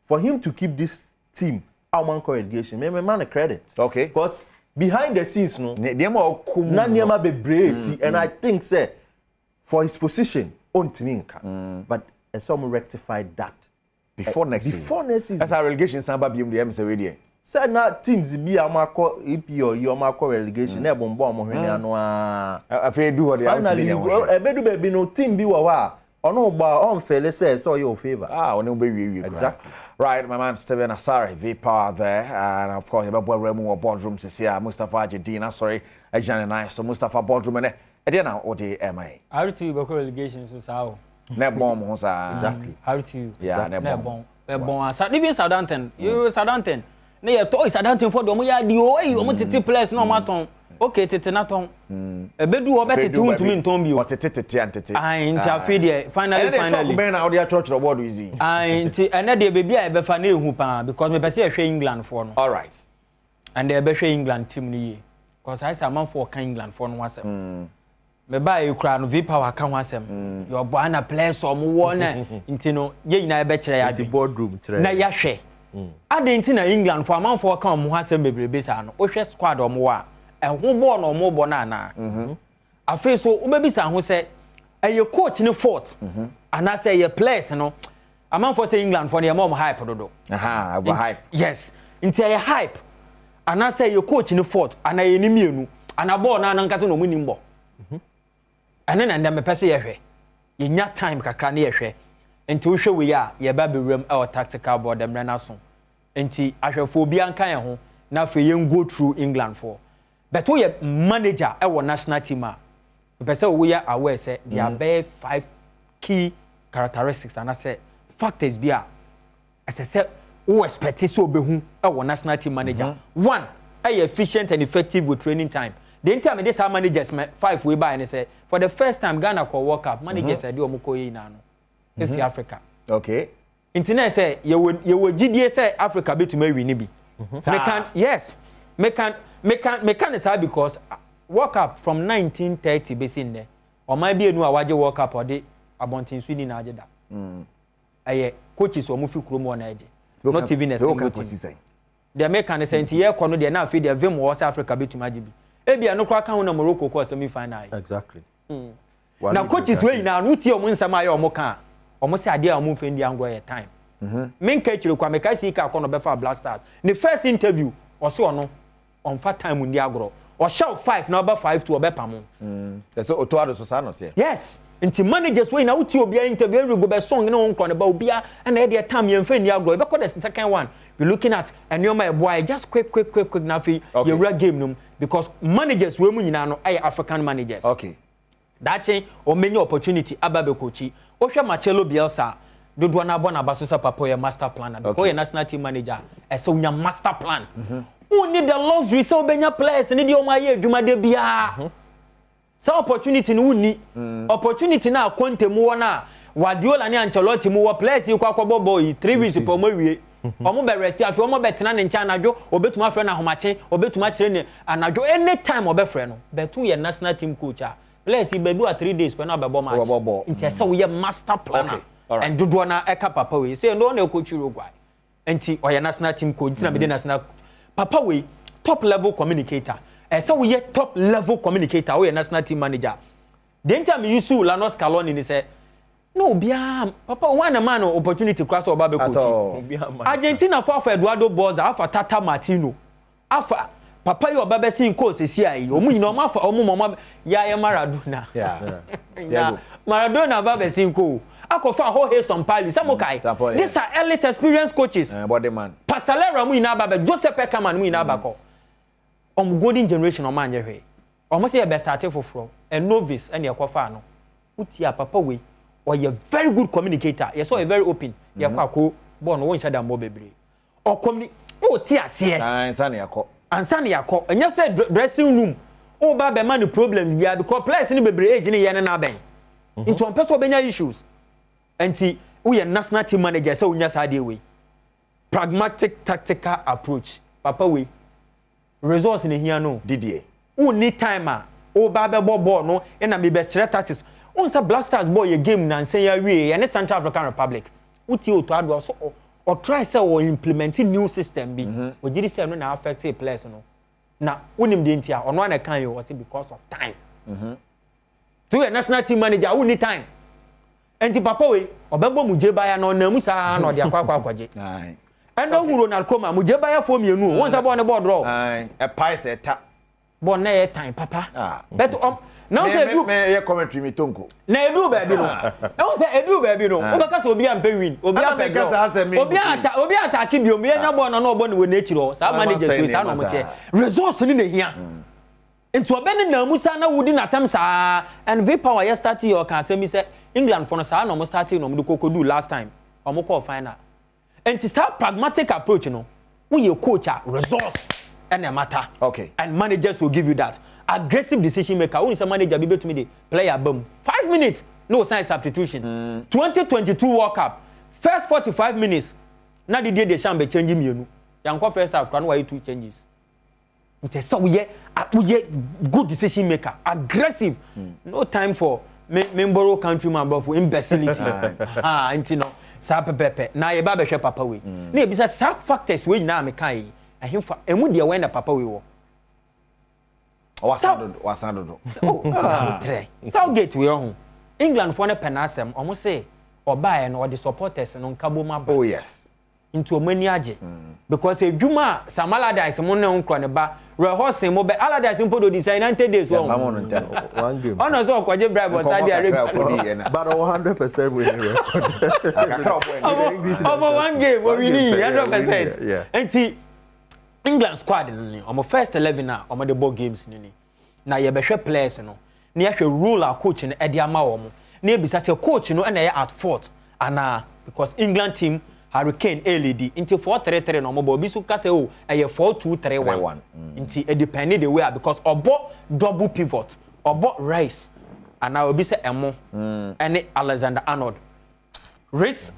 For him to keep this team, our man relegation, me man a credit. Okay. Because behind the scenes, no, Nanyama be brave, and I think say for his position, on Tininka, but some rectified that before next season. That's our relegation. Samba be the MC already. Say now teams be Amako EP or your Marco relegation. Ne bombo mo hwene ano a. Afei do what they are to be. Ebedu be no team bi wa. Ono ba on fele say so your favor. Ono be exactly. Right, my man Steven Asare, V-Power there, and of course, you have a boardroom to see Mustafa Jedina, sorry, Jan and I, so Mustafa boardroom and Edina or the MI. How to you relegation so how? Net bomb, exactly. How to you? Yeah, net bomb. Even Southampton, you Southampton. Near toy Southampton for the Moya, the way almost 50 players no matter. Okay, Tetenaton. A bed do better to me, Tombi. What a tete. I interfere finally. Ben out there church award is easy. I another baby I be fan Hooper because me be England for no. All right. And they be England team ni because I say man for England for no wasem. Me buy you crown V-Power kan wasem. Your bana players or mo won intino ye na be kire ya the boardroom kire. Na ya hwe. Adenti na England for man for kan mo hasem bebrebe sa no. O hwe squad o mo a who born or more bonana. I feel so, maybe some who say, a coach in the fort, and I say, a place, you know. A man for say England for the mom hype. Aha, hype. Yes, into a hype. And I say, your coach in the fort, and I enemy, and I born an uncasino winning ball. And then me pass ye. In that time, Kakani, and to show we are, ye baby room or tactical board them renaissance. And tea, I shall for Bianca home, now for you go through England for. But we are manager our national team. We are aware say there are 5 key characteristics and I say factors be as I said who expect so be our national team manager. One, efficient and effective with training time. The time this our managers 5 we buy and say for the first time Ghana call World Cup managers do omoko yi na no. If Africa. Okay. Internet say you would GDA say Africa be to me win bi. Me can say because World Cup from 1930 be in there. Or might be a new awaje World Cup or the abontin Sweden na ageda. Aye coaches or mufi kromo na eje. Not even a single team. The American say nti ye kono de na fe de vim West Africa be to magibi. Ebia no kwa kan na Morocco ko semi final. Exactly. Now coaches wey na no tie omo nsama aye omo kan. Omo say ade a omo fe ndi angro ye time. Men ka chire kwa me ka see ka kono be fa Blasters. The first interview oso ono on fat time in the agro or shout 5 number 5 to obepamo so otoado so not here. Yes until managers wey na uti obi interview we go be song na won ba obia and na there time yemfa ni agro be the second one we looking at and your my boy just quick na fi your real game num because managers we mu nyina no ay African managers. Okay, that chain o many opportunity ababe coachi o hwe Marcelo Bielsa dodo na bona baso sa papa your master planner because your national team manager e say unya master plan. Who need the luxury so benya players need your my adwumade bia. So opportunity no ni opportunity na Conte mu na Guardiola ni Ancelotti mu players you kwa boy 3 weeks for mo wie omo be rest afi omo be tena ne ncha anadwo obetuma frɛ na homache obetuma kyerɛ ne anadwo anytime obefrɛ no betu ye national team coach a players be do 3 days pe na obebo match nti ese wo ye master planner and dodo na eka papa we say no na coach Uruguay nti oye national team coach na be the national papa we top level communicator ese wo ye top level communicator wo ye national team manager the time you see Lanos Scaloni ni say no bia papa one man opportunity cross oba be coach Argentina for Eduardo Boza afa Tata Martino afa papa yo oba be sin coach esi ayi omu nyina omo afa omo mama ya Maradona yeah Maradona ba be sin coach akofa Jorge Sampaoli samokai these are elite experienced coaches body man Pasalera mu nyina ba be Joseph Peckerman mu nyina ba ko golden generation o man ye hwe omo say be start for a novice and yakofa no utia papa we or you're very good communicator. You're so very open. You're quite born one shada more baby. Or communicate. Oh, tears here. And Sunny Yako. And you said dressing room. Oh, Baba man, the problems we are because players in the baby age in the Naben. Into one person Benya issues. And see, we are national team manager, so we just had way. Pragmatic tactical approach. Papa we resource in here no. Didier. Who need timer? Oh, Baba ball no, and I be best tactics. Once a Blasters boy a game na say ya we and Central African Republic. Uti o to ado so or try say or implementing new system bi. O gidi say no na affect players no. Na wonim de ntia ono na kan yo was because of time. To a national team manager who need time. Enti papa we obebo mu jebaya no na mu sa na ode akwa akwaje. Aye. Endo hu Ronald Koeman mu jebaya fo mienu. Once about the board draw. Aye. A pies eta. Bon na time papa. Ah. But now say do me commentary me tonko na edu baby no now say edu baby no obaka so obi ampe win obi ampe obi attack bi o me nya ball no obo ne we na chiro sa manager so sa no mo che resource ni na hia into obeni na musa na wudi na tam sa and v power yes start your can say me say England for no sa no mo start no mo do do last time o mo call final and it's a pragmatic approach no we your coach resource and a matter okay and managers will give you that aggressive decision maker who is a manager be to me the player boom 5 minutes no sign substitution 2022 World Cup first 45 minutes na the day they shall be changing me yanko first half kan why 2 changes it is so we good decision maker aggressive no time for member countryman but for imbecility anti no sa pepe na ye ba be hwe papa we na e bisa sack factors we na me kan ahemfa emu de we na papa we wo wasando Southgate we on England for na penasem omo say obae no the supporters no nkabo ma oh yes into mani age because edwuma Samaladice mo na nkro ne ba rehearsing mo be Allardyce mpo do design 90 days on one game ono so kwaje bribe Saudi Arabia but 100% winning over one game we win 100% yeah and England squad ni omo first 11 na omo the ball games ni na ye behwe players no na ye hwe rule a coach no e de ama omo na e bisa se coach no na ye at fault ana because England team Hurricane LED into 4-3-3 no omo bi su ka se o e ye 4-2-3-1 into e depend the way because obo double pivot obo Rice ana obi se emo ene Alexander Arnold Rice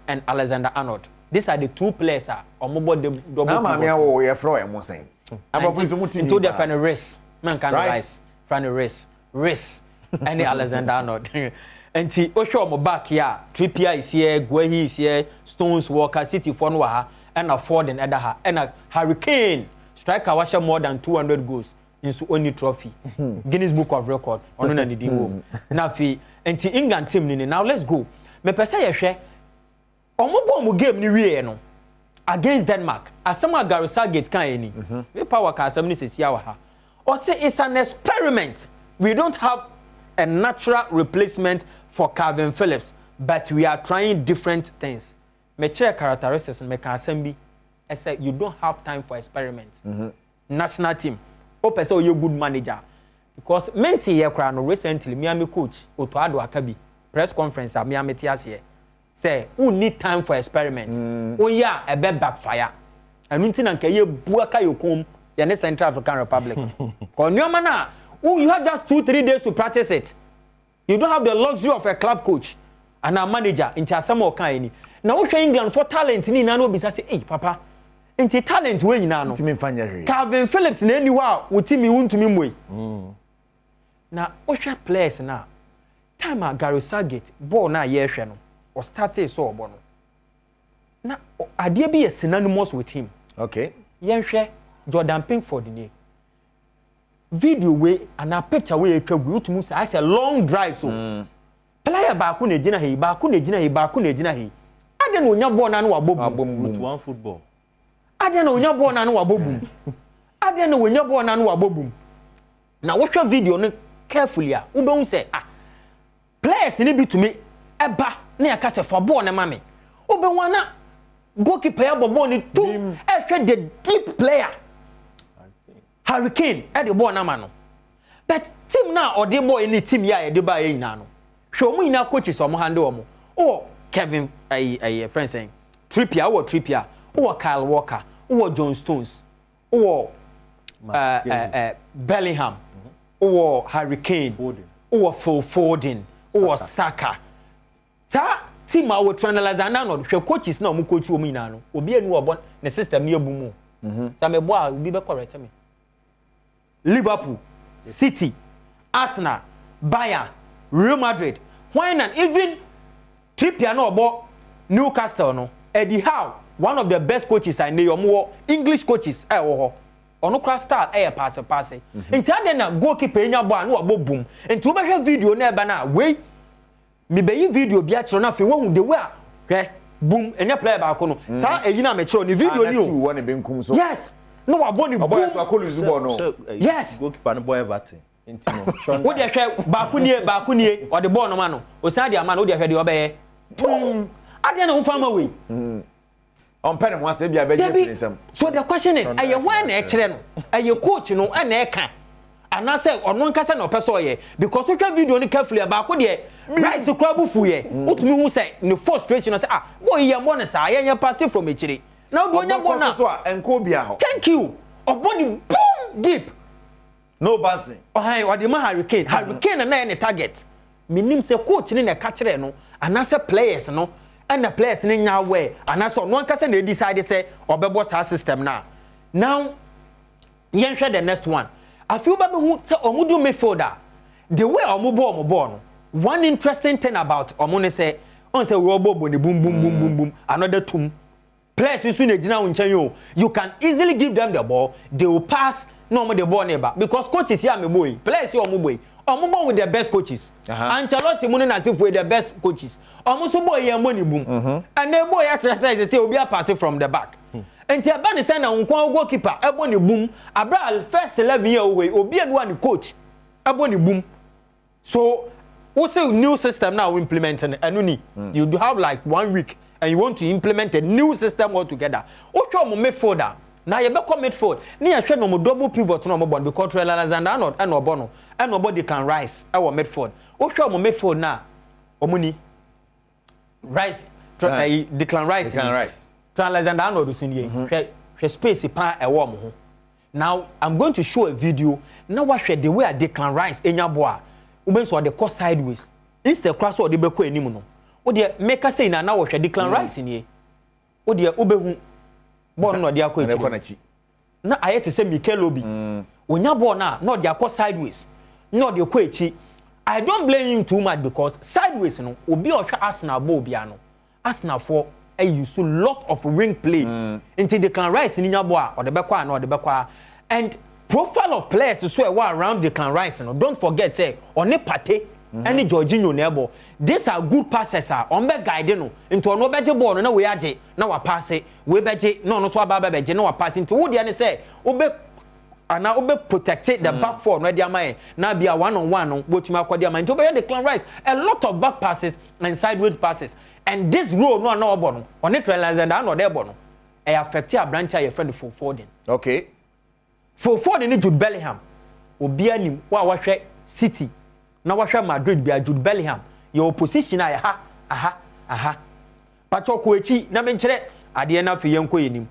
and Alexander Arnold. These are the two players omobo the double. Na ma me wo ye fro e mo sen. Into the final race. Man can Rice. Final race. Any Alexander Arnold. And ti o show mo back here. Trippier is here, Guehi is here, Stones, Walker, City for no ha, and a Ford and other ha, and a Hurricane striker washer more than 200 goals in only trophy. Guinness Book of Record. Ono na di wo. Na fi and ti England team ni now let's go. Me pese ye hwe omo game ni wie no against Denmark asema Gareth kan eni we power ka asem ni sesia wa ha o say it's an experiment we don't have a natural replacement for Calvin Phillips but we are trying different things me check characteristics me ka asem bi I say you don't have time for experiment national team o pese o you good manager because menti ye kra no recently Miami coach Otoado Akabi press conference at Miami Tiasie say who need time for experiment oh yeah a bit backfire and until na nke ye buaka yokom ya ne Central African Republic ko nyoma na you have just 2-3 days to practice it you don't have the luxury of a club coach and a manager into asamo kan ni na wo hwe England for talent ni na no bisa say eh papa enti talent we nyina no timi mfanya hwe Calvin Phillips na eni wa wo timi wuntumi moy na wo hwe players na time a Gary Southgate ball na ye hwe no o started so obo no na ade bi is synonymous with him okay yen hwe Jordan Pickford ni video we and a picture we etwa gu utumu say I say long drive so player ba ko na gina he ba ko na gina he ba ko na gina he ade na onya ball na no wabobum one football ade na onya ball na no wabobum ade na onya ball na no wabobum na wo hwe video no carefully a wo be hu say players ni bi tumi eba na ya ka say for ball na mame wo be wana goalkeeper ya ball ni tum hwe the deep player Hurricane at the ball na mano but team na or the boy any team ya e de ba e nyina no hwe omu nyina coaches omo handle omo o Kevin a friend saying Trippier or Kyle Walker or John Stones or Bellingham or Hurricane or Phil Foden or Saka ta team a we analyze na no hwe coaches na omo coach omu nyina no obi anu obon ne system ne abumu sa me bo a obi be correct me Liverpool, City, Arsenal, Bayern, Real Madrid. Why not even Trippier no about Newcastle no? Eddie Howe, one of the best coaches I know, more English coaches. Ono class start pass. Enti ade na goalkeeper nya ball no abo boom. Enti wo behwe video na eba na we me be video bi a kiro na fe wo the way boom enya player ba ko no. Sa eyi na me kiro ni video ni o. Yes. No aboni boy so akolu zubo no yes goalkeeper no boy everton intino wo de hwe ba ku nie o de ball no ma no o san de ama no o de hwe de obeye ade na wo fama we on pen ho ase bia beje finisem so the question is aye when na e kire no aye coach no na e ka ana say ono nkasa na opeso ye because we twa video ni carefully ba ku de rice club fu ye utumi hu say no frustration say boy ye mo ne sa ye pass from e kire now do nya bona so enko bia ho thank you oboni boom deep no bouncing oh what the hurricane na any target minim say coach ni na ka kire no anase players no and the players ni nya we anase no ankasa na decide say obebo sa system now yen hwe the next one I feel ba hu say omudu midfielder the way omubo no one interesting thing about omune say on say we obo ni boom another tum players who na gina unchan you can easily give them the ball they will pass no more the ball never because coaches here me boy players here omo with the best coaches Ancelotti muni na sif with the best coaches omo so boy here money boom and the boy exercise say obi a pass from the back enti aba ne say na nkwan goalkeeper ebo ne boom abra first 11 year away obi anu an coach ebo ne boom so we say new system now implementing anuni you do have like 1 week and you want to implement a new system altogether. Ocho mo midfielder. Na ye be come midfield. Ni ye hwe no mo double pivot no mo bon because Alexander Arnold and Obono and nobody can rise our midfield. Ocho mo midfield na omuni rise Declan Rice. Alexander Arnold usinye. Hwe space pa e wo mo ho. Now I'm going to show a video. Now what the way I Declan Rice enya boa. Uben so the course sideways. Instead cross or the be ko enimu no. O de make say na wo hwe Declan Rice ni o de obehu ball no de akọ echi na ayete say Mikel Obi onya ball na de akọ sideways no de akọ echi I don't blame him too much because sideways no obi o hwe Arsenal ball bia no Arsenal for use a lot of wing play into Declan Rice ni nya ball o de bekwa na o de bekwa and profile of players so around Declan Rice no don't forget say oni Partey any Jorginho nebo these are good passes on be guide no into no beje ball no na we age na wa pass we beje no so aba beje na wa pass into wo de ne say obe ana obe protect the back four no dia man na bia one on one no botuma akodi am into be Declan Rice a lot of back passes and sideways passes and this role no na obo no on it Alexander Arnold ebo no e affect a branch your friend Phil Foden okay Phil Foden ni Jude Bellingham obi anim wa hwe City na wahwe Madrid bia Jude Bellingham your opposition aha pachoko echi na menkere ade na fe yenko yenim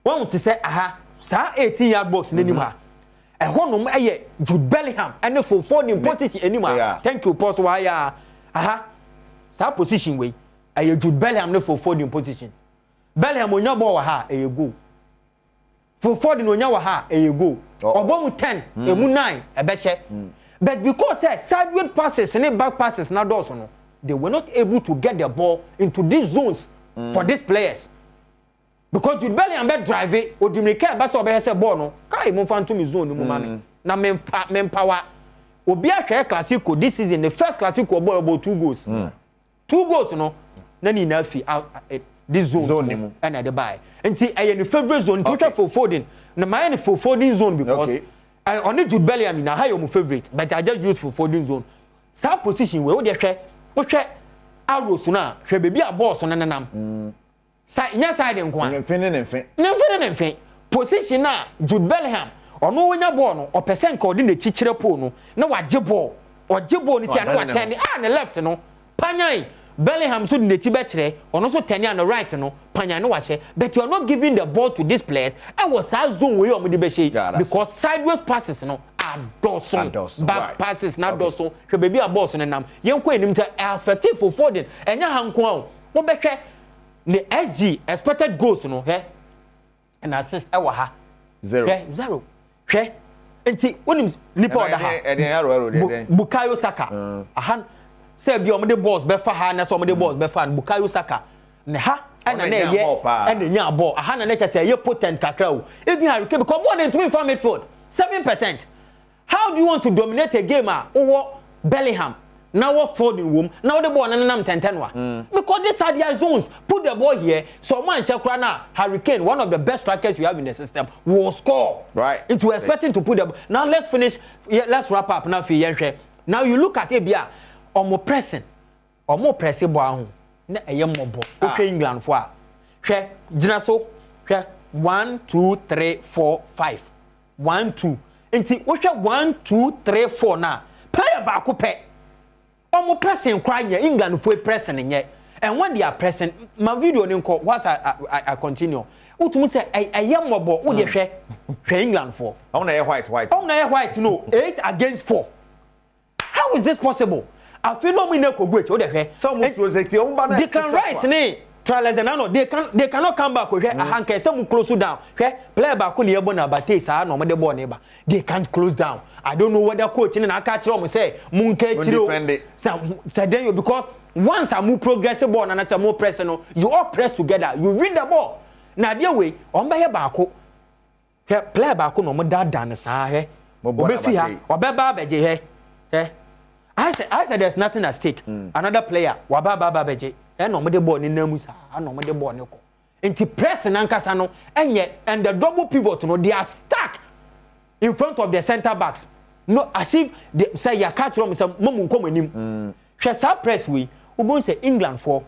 won te se sa 18-yard box nenim ha ehonum eye Jude Bellingham ene Foden position enim ha thank you boss wa ya sa position we a Jude Bellingham no for forward position. Bellingham onya ball wa ha a go. For forward no onya wa ha a go. Obo 10, emu 9 e be che. But because sideways passes and back passes na doors no, they were not able to get the ball into these zones for these players. Because Jude Bellingham be drive it, Odimike ba so be say ball no, kai mo fan to me zone mu mame. Na men power. Obi a hwe Clasico this season, the first Clasico ball about 2 goals. 2 goals no, na ni na fi out this zone no, and at the buy. Nti I in the favorite zone to for Foden. Na my in for Foden zone because I only Jude Bellingham na high your favorite, but I just use for Foden zone. Sa position where we dey hwe arrows na hwe baby a ball so na nanam. Nya side nko an. Mfin. Position na Jude Bellingham ono wonya ball no o percent ka odi na chichire po no na wagye ball. Ogye ball ni sia na watend na left no. Panyan Bellingham so na chi be kire ono so turn on the right no panyan no wahye but you are not giving the ball to these players. I was that zone where you be she because sideways passes no are Dawson back passes na Dawson hwe baby a ball so nam yenko enim ta effective for Foden enya hanko a wo behwe the SG expected goals no and assist e wa ha 0 hwe enti wonim nipa oda ha Bukayo Saka ahan say bi omde balls be fa ha na so omde balls be fa Bukayo Saka ne ha and na ye and nya ball aha na na say ye potent kakra o even Harry Kane because ball into from midfield 7%. How do you want to dominate a game over Bellingham now what Foden room now the ball na 10 because these are their zones. Put the ball here so man shakra na Harry Kane, one of the best strikers we have in the system, will score right into expecting to put the now let's finish let's wrap up now for now you look at Ebia omo pressing ball ho na eyemmobo okay England for hwe gina so hwe 1 2 3 4 5 1 2 enti wo hwe 1 2 3 4 na player ba ko pe omo pressing kwa nya England for pressing nye and when they are pressing my video ni nko once I continue utumu say eyemmobo wo de hwe England for how na white no 8 against 4. How is this possible? I feel no me ko gwe o de hwe some project o ba na they can rise ni trials and no they cannot come back hwe ahanka some close down hwe player back ko ne yebo na bate sa na de ball ne ba they can't close down. I don't know whether coach ni na aka kire o say munka kire say then because once I move progressive ball na say more press no you all press together you win the ball na there way on ba ye back ko hwe player back ko no mo da ne sa hwe obefi ha obeba beje hwe I said there's nothing at stake. Another player, wababa beje, no me de ball ni namusa, no me de ball ni ko. Enti press nankasa no, and the double pivot no, they are stuck in front of the center backs. No, as if they say ya catch rom say momu nko manim. Hwe sa press we, ubon say England for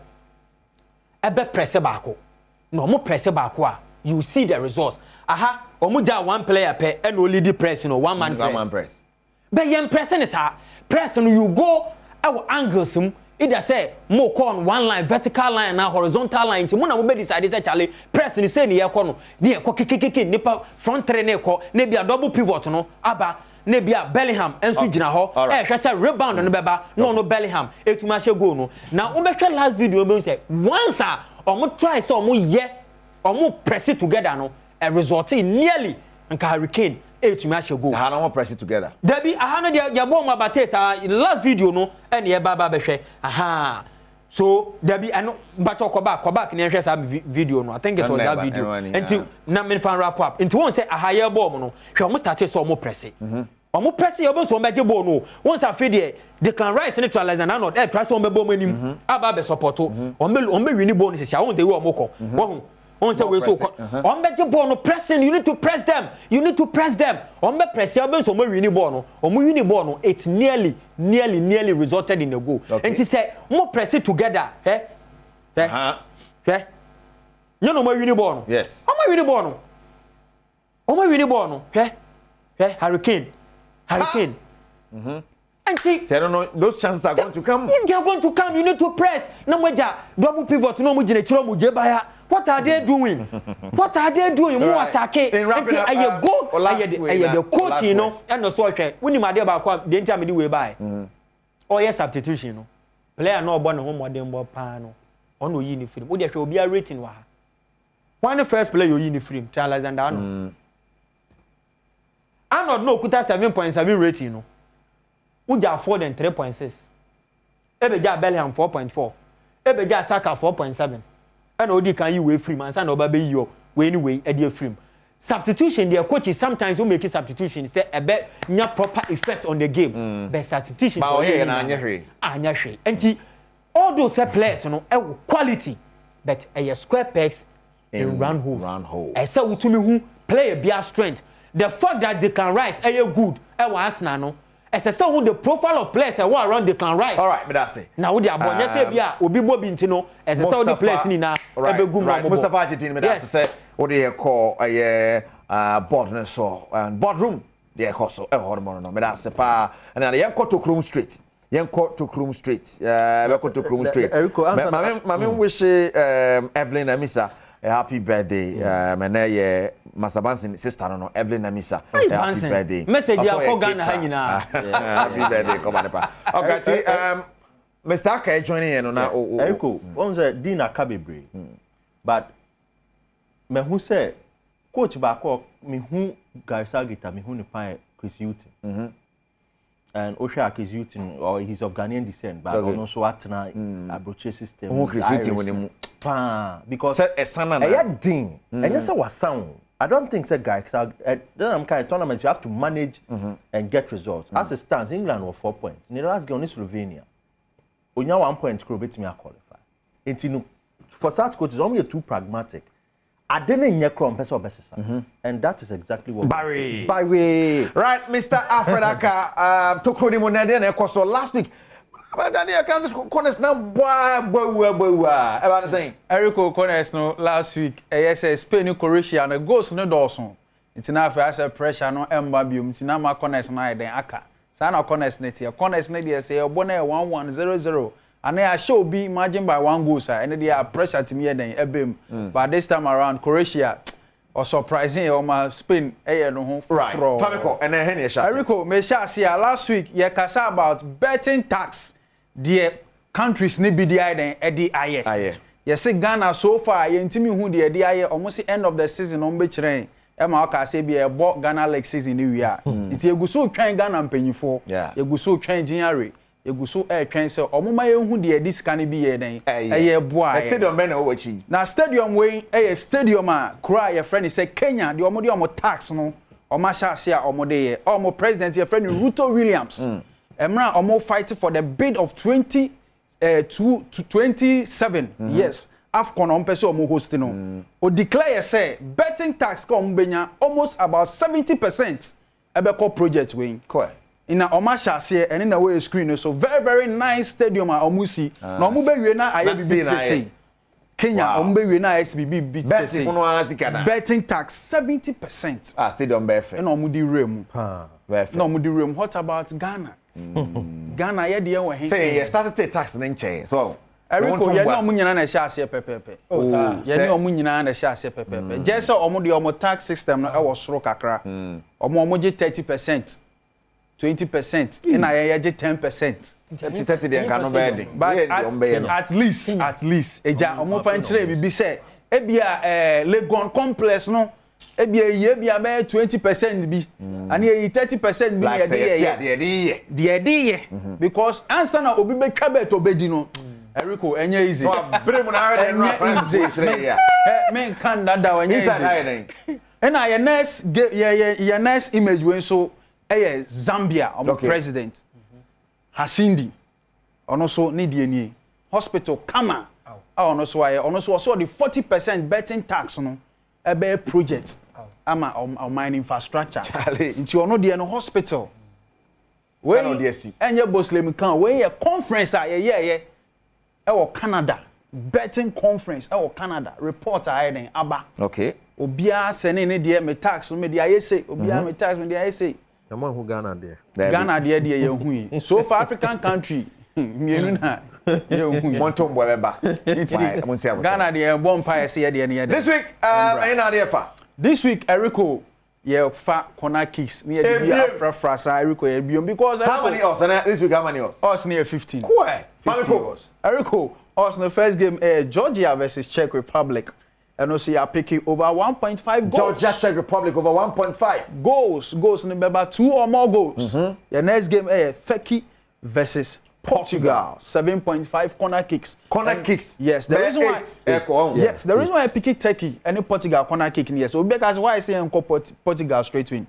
ebe press baako. No mo press baako a, you see the results. Aha, omu ja one player per and only the press no one man press. But yen pressing is ha press and you go our angles either say more on one line vertical line na horizontal line ti mo na mo be decide say chale press ni say ni ye ko no ni e ko kikikiki nipa front three na ko na bia double pivot no aba na bia Bellingham enso gina ho hwe say rebound no beba no Bellingham etuma hye goal no na wo be hwe last video be say once omo try say omo ye omo press it together no a result nearly nka Harry Kane etumi ahye go ha na mo press it together dabi aha no dia bo mo abate sa last video no e na ye baba behwe aha so dabi ano bacho koba ke ne hwe sa video no I think it was that video until na men fan wrap up until one say aha ye bo mo no hwe mo start so mo press omo press ye bo so mo beje bo no once after there they can rise neutralize and not try so mo be bo mo nim aba be support on be win ball no sia won dey we omo ko won on say we so on be ball no pressing you need to press them on be press you be so mo win ball no o mo win ball no it's nearly resulted in a goal and he say mo press it together you know mo win ball no yes o mo win ball no Harry Kane and see I don't know those chances are going to come they are going to come you need to press na moja double pivot no mo gine kiro mo je baya. What are they doing? More attacking. I go. The coach, you know, and the soldier. When you made about the intermediate way by. Oh yes, substitution. Player no born home or them pano. on no yin frame. What there be a rating wa. One the first player you yin frame, Charles Alexander Arnold. Arnold no kuta 7.7 rating no. Uja 4 than 3.6. Ebeja Bellingham 4.4. Ebeja Saka 4.7. And Odi can you way frame and San Obabe you way anyway a dear frame. Substitution, their coaches sometimes will make a substitution, say a bet not proper effect on the game. But substitution, and all those players, you know, quality, but a square pegs in round holes. I said to me who play a beer strength. The fact that they can rise, a good, I was nano. As I saw the profile of players I want around they can rise. All right, but that's it. Now with the abon, say yeah, Obi Bobintino, as I saw the players in now, Mustafa Argentina, but that's say what they call a board so and boardroom. They call so a hormone, but that's a pa and then young to Chrome Street. Young court to Chrome Street. Welcome to Chrome Street. Mammy wish Evelyn Amisa a happy birthday. Masabansin sister no Evelyn Amisa happy birthday. Message ya ko Ghana hanyina. Happy birthday come on pa. Okay, Mr. Aka joining in na Eriko, one say Dean Akabebre. But me who say coach ba ko me who Garissa Gita me who ne pan Chris Hutton. And Osha Chris Hutton or he's of Ghanaian descent but also atna abroche system. Who Chris Hutton when because a son and a Dean and yes was sound. I don't think that guy. Then I'm kind of tournament. You have to manage and get results. As it stands, England were 4 points. In the last game, Slovenia, only 1 point. Croatia me qualify. And for such coaches, only too pragmatic. I didn't hear Chrome and that is exactly what Barry. Right, Mr. Alfred to Cody Monade so last week. But Daniel Kansas corners now about the same. Eriko corners no last week. AS Spain Croatia and goals no Dawson. It's enough as a pressure no Mbabium. It's now my corners na den aka. Sana corners net here. Corners net here say obone 1-1-0-0. And I show be imagine by 1 goal sir. And they are pressure to me then ebem. But this time around Croatia or surprising or my Spain no home right. Famiko and then Eriko me sha see last week ye kasa about betting tax. The countries ne be the then edi aye. Yes, Ghana so far ye ntimi hu the edi aye almost end of the season on be chire. E ma ka say be e bo Ghana league season ni wi a. Nti eguso twan Ghana mpanyifo. Eguso twan Jinare. Eguso twan say omuma ye hu the edi sika ne bi ye den. Eye bo aye. Stadium be na wo wachi. Na stadium we stadium a kura ye friend say Kenya the omo de omo tax no. Omo sha se a omo de ye. Omo president ye friend Ruto Williams. Emra omo fight for the bid of 20 to 27 yes AFCON on person omo host no o declare say betting tax come benya almost about 70% ebeko project we ina oma shase ene na we screen so very nice stadium a omo si na omo be wie na aye bi say Kenya omo be wie na SBB beat say betting tax 70% stadium be fe na omo di rem na omo di rem. What about Ghana? Ghana ye de we say you started to tax in chain so Eriko ye no munyina na sha ase pepepe ye no munyina na sha ase pepepe je say omo de omo tax system no e wo soro kakra omo je 30% 20% ina ye je 10% 30 de nka no be but at least eja omo fa nchire bibi say e bia Legon complex no e bia ye bia be 20% bi and ye 30% bi na ye because answer na obi be twa bet obedi no Eriko enye easy so brem na hard na easy me kan dada enye easy and na your next image when so Zambia president Hasindi ono so need eni hospital kama ono so the 40% betting tax no ebe project ama mine infrastructure into ono de no hospital we no de si enye Boslem kan we conference ye Canada betting conference Canada report den aba okay obia sene ne de me tax me de ayese obia me tax me de ayese Yama who Ghana there ye hu yi so for African country mienu na ye hu yi montom bo beba Ghana de bon pa ye de ne ye this week na de fa this week Eriko ye fa corner kicks near the afra sa Eriko ye biom because how many us this week how many us us near 15 Eriko, also the first game, Georgia versus Czech Republic. And also you are picking over 1.5 goals. Georgia, Czech Republic over 1.5 goals. Remember 2 or more goals. The next game, Feki versus Portugal. 7.5 corner kicks. Yes, the reason why. Yes, the reason why I pick Turkey and Portugal corner kick. Yes, so because why I say Portugal straight win.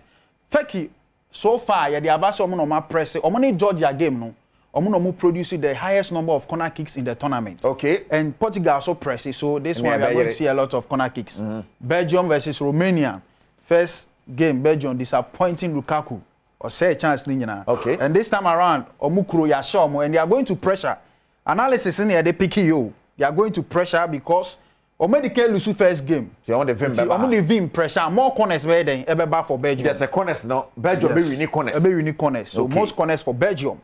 Feki so far, the Abaso Omo press. Omo Georgia game no. Omo producing the highest number of corner kicks in the tournament. Okay. And Portugal also presses, so this one we are going to see a lot of corner kicks. Belgium versus Romania. First game, Belgium disappointing Lukaku. Or say a chance ninyana. Okay. And this time around, Omukuro Yashomo, and they are going to pressure. Analysis in here, they pick you. They are going to pressure because Omedike lose first game. So on the vim pressure, more corners than ever for Belgium. There's a corners no. Belgium be unique corners. Be unique corners. So most corners for Belgium.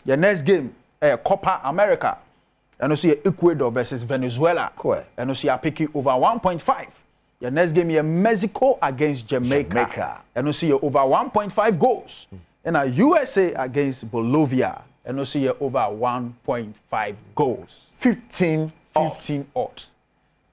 The next game, Copa America. And you see Ecuador versus Venezuela. Cool. And you see picking over 1.5. The next game here, Mexico against Jamaica. And you see over 1.5 goals. And USA against Bolivia. And you see over 1.5 goals. 15 odds.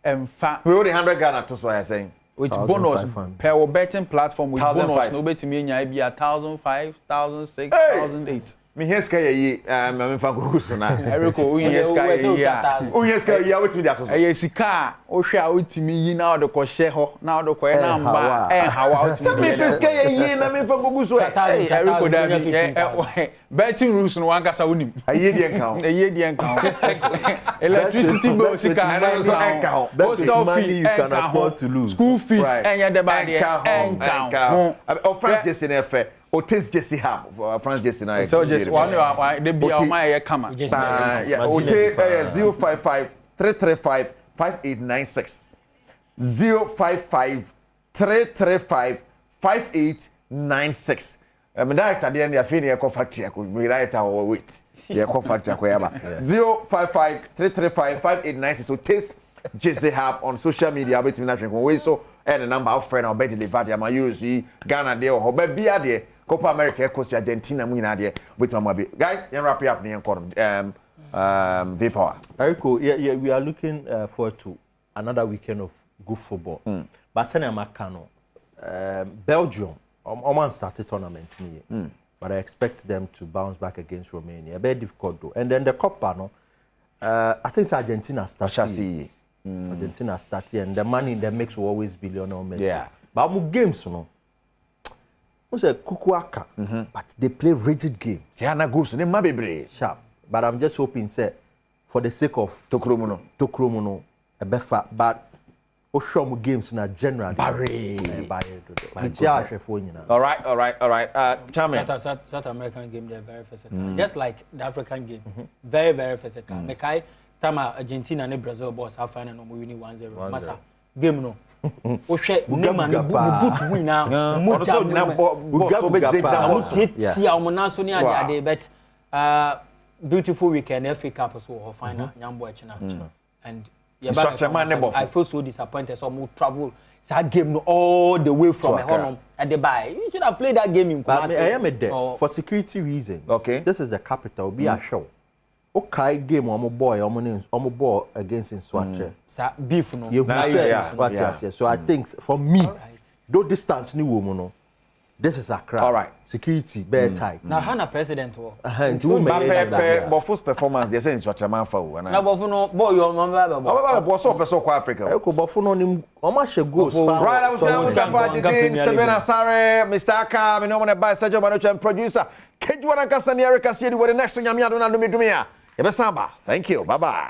In fact, we already 100 Ghana to so I saying. With bonus per betting platform with bonus no bet me nya be 1,005, 1,006, 1,008. Me here ska ye me fa go so na. Eriko we here ska ye ya. O here ska ye wetin dey aso. Eh sika o hwe a otimi yi na o de ko hye ho na o de ko na mba hawa otimi. Me peska ye na me fa go so. Eriko da bi betting rules no wankasa wonim. Aye die nkan. Aye die nkan. Electricity bill sika na so enka. Post office you can afford to lose. School fees enya de ba de enka. O France Jesse na fe. O taste Jesse have France Jesse na. So just one the be o my kama. Yeah, o take 055 335 5896. 055 335 5896. Me director dey na afini e ko factory ko me director o wait. Ye ko factory ko yaba. 055 335 5896. So taste Jesse have on social media betimi na hwe ko we so and the number of friend or be delivered am use Ghana dey or be bia dey Copa America coast Argentina mu nyina dey betimi am be. Guys, you wrap up near V-Power. Eriko, yeah, we are looking forward to another weekend of good football. But Sena Makano, Belgium, Oman started tournament here. But I expect them to bounce back against Romania. Very difficult though. And then the Copa, no, I think it's Argentina started. Argentina started, and the money in the mix will always be Lionel Messi. Yeah. But our games, no. We say kukuaka, but they play rigid games. Tiana goes ne mabebre. Sharp. But I'm just hoping, say, for the sake of Tokromono, a befa, but Oshomu games na generally. Barry. All right. Chairman. South American game, they're very physical. Just like the African game, very, very physical. Mekai, Tama, Argentina and Brazil boss have final no winning 1-0. Masa game no. Oshe Neymar ni boot win now. But beautiful weekend FA Cup so final Nyambo Echina. And I feel so disappointed. So we travel that game all the way from home at the buy. You should have played that game in Kumasi. I am a there for security reasons. Okay. This is the capital. Be a show. Okay, game omo boy against Nswache. Beef no. Yeah. So I think for me, though distance ni woman no. This is a crowd. All right. Security, very tight. Now, Hannah president. But first performance, they say in such a man for. Now, Bofuno, boy, your mama, what's up, so Africa? Bofuno, nim, Omashe goes. Right, I was Stephen Asare, Mr. Aka, me no one by Sergio Manucci and producer. Kejuana Casani Erica said, what the next thing I'm here, thank you. Bye bye.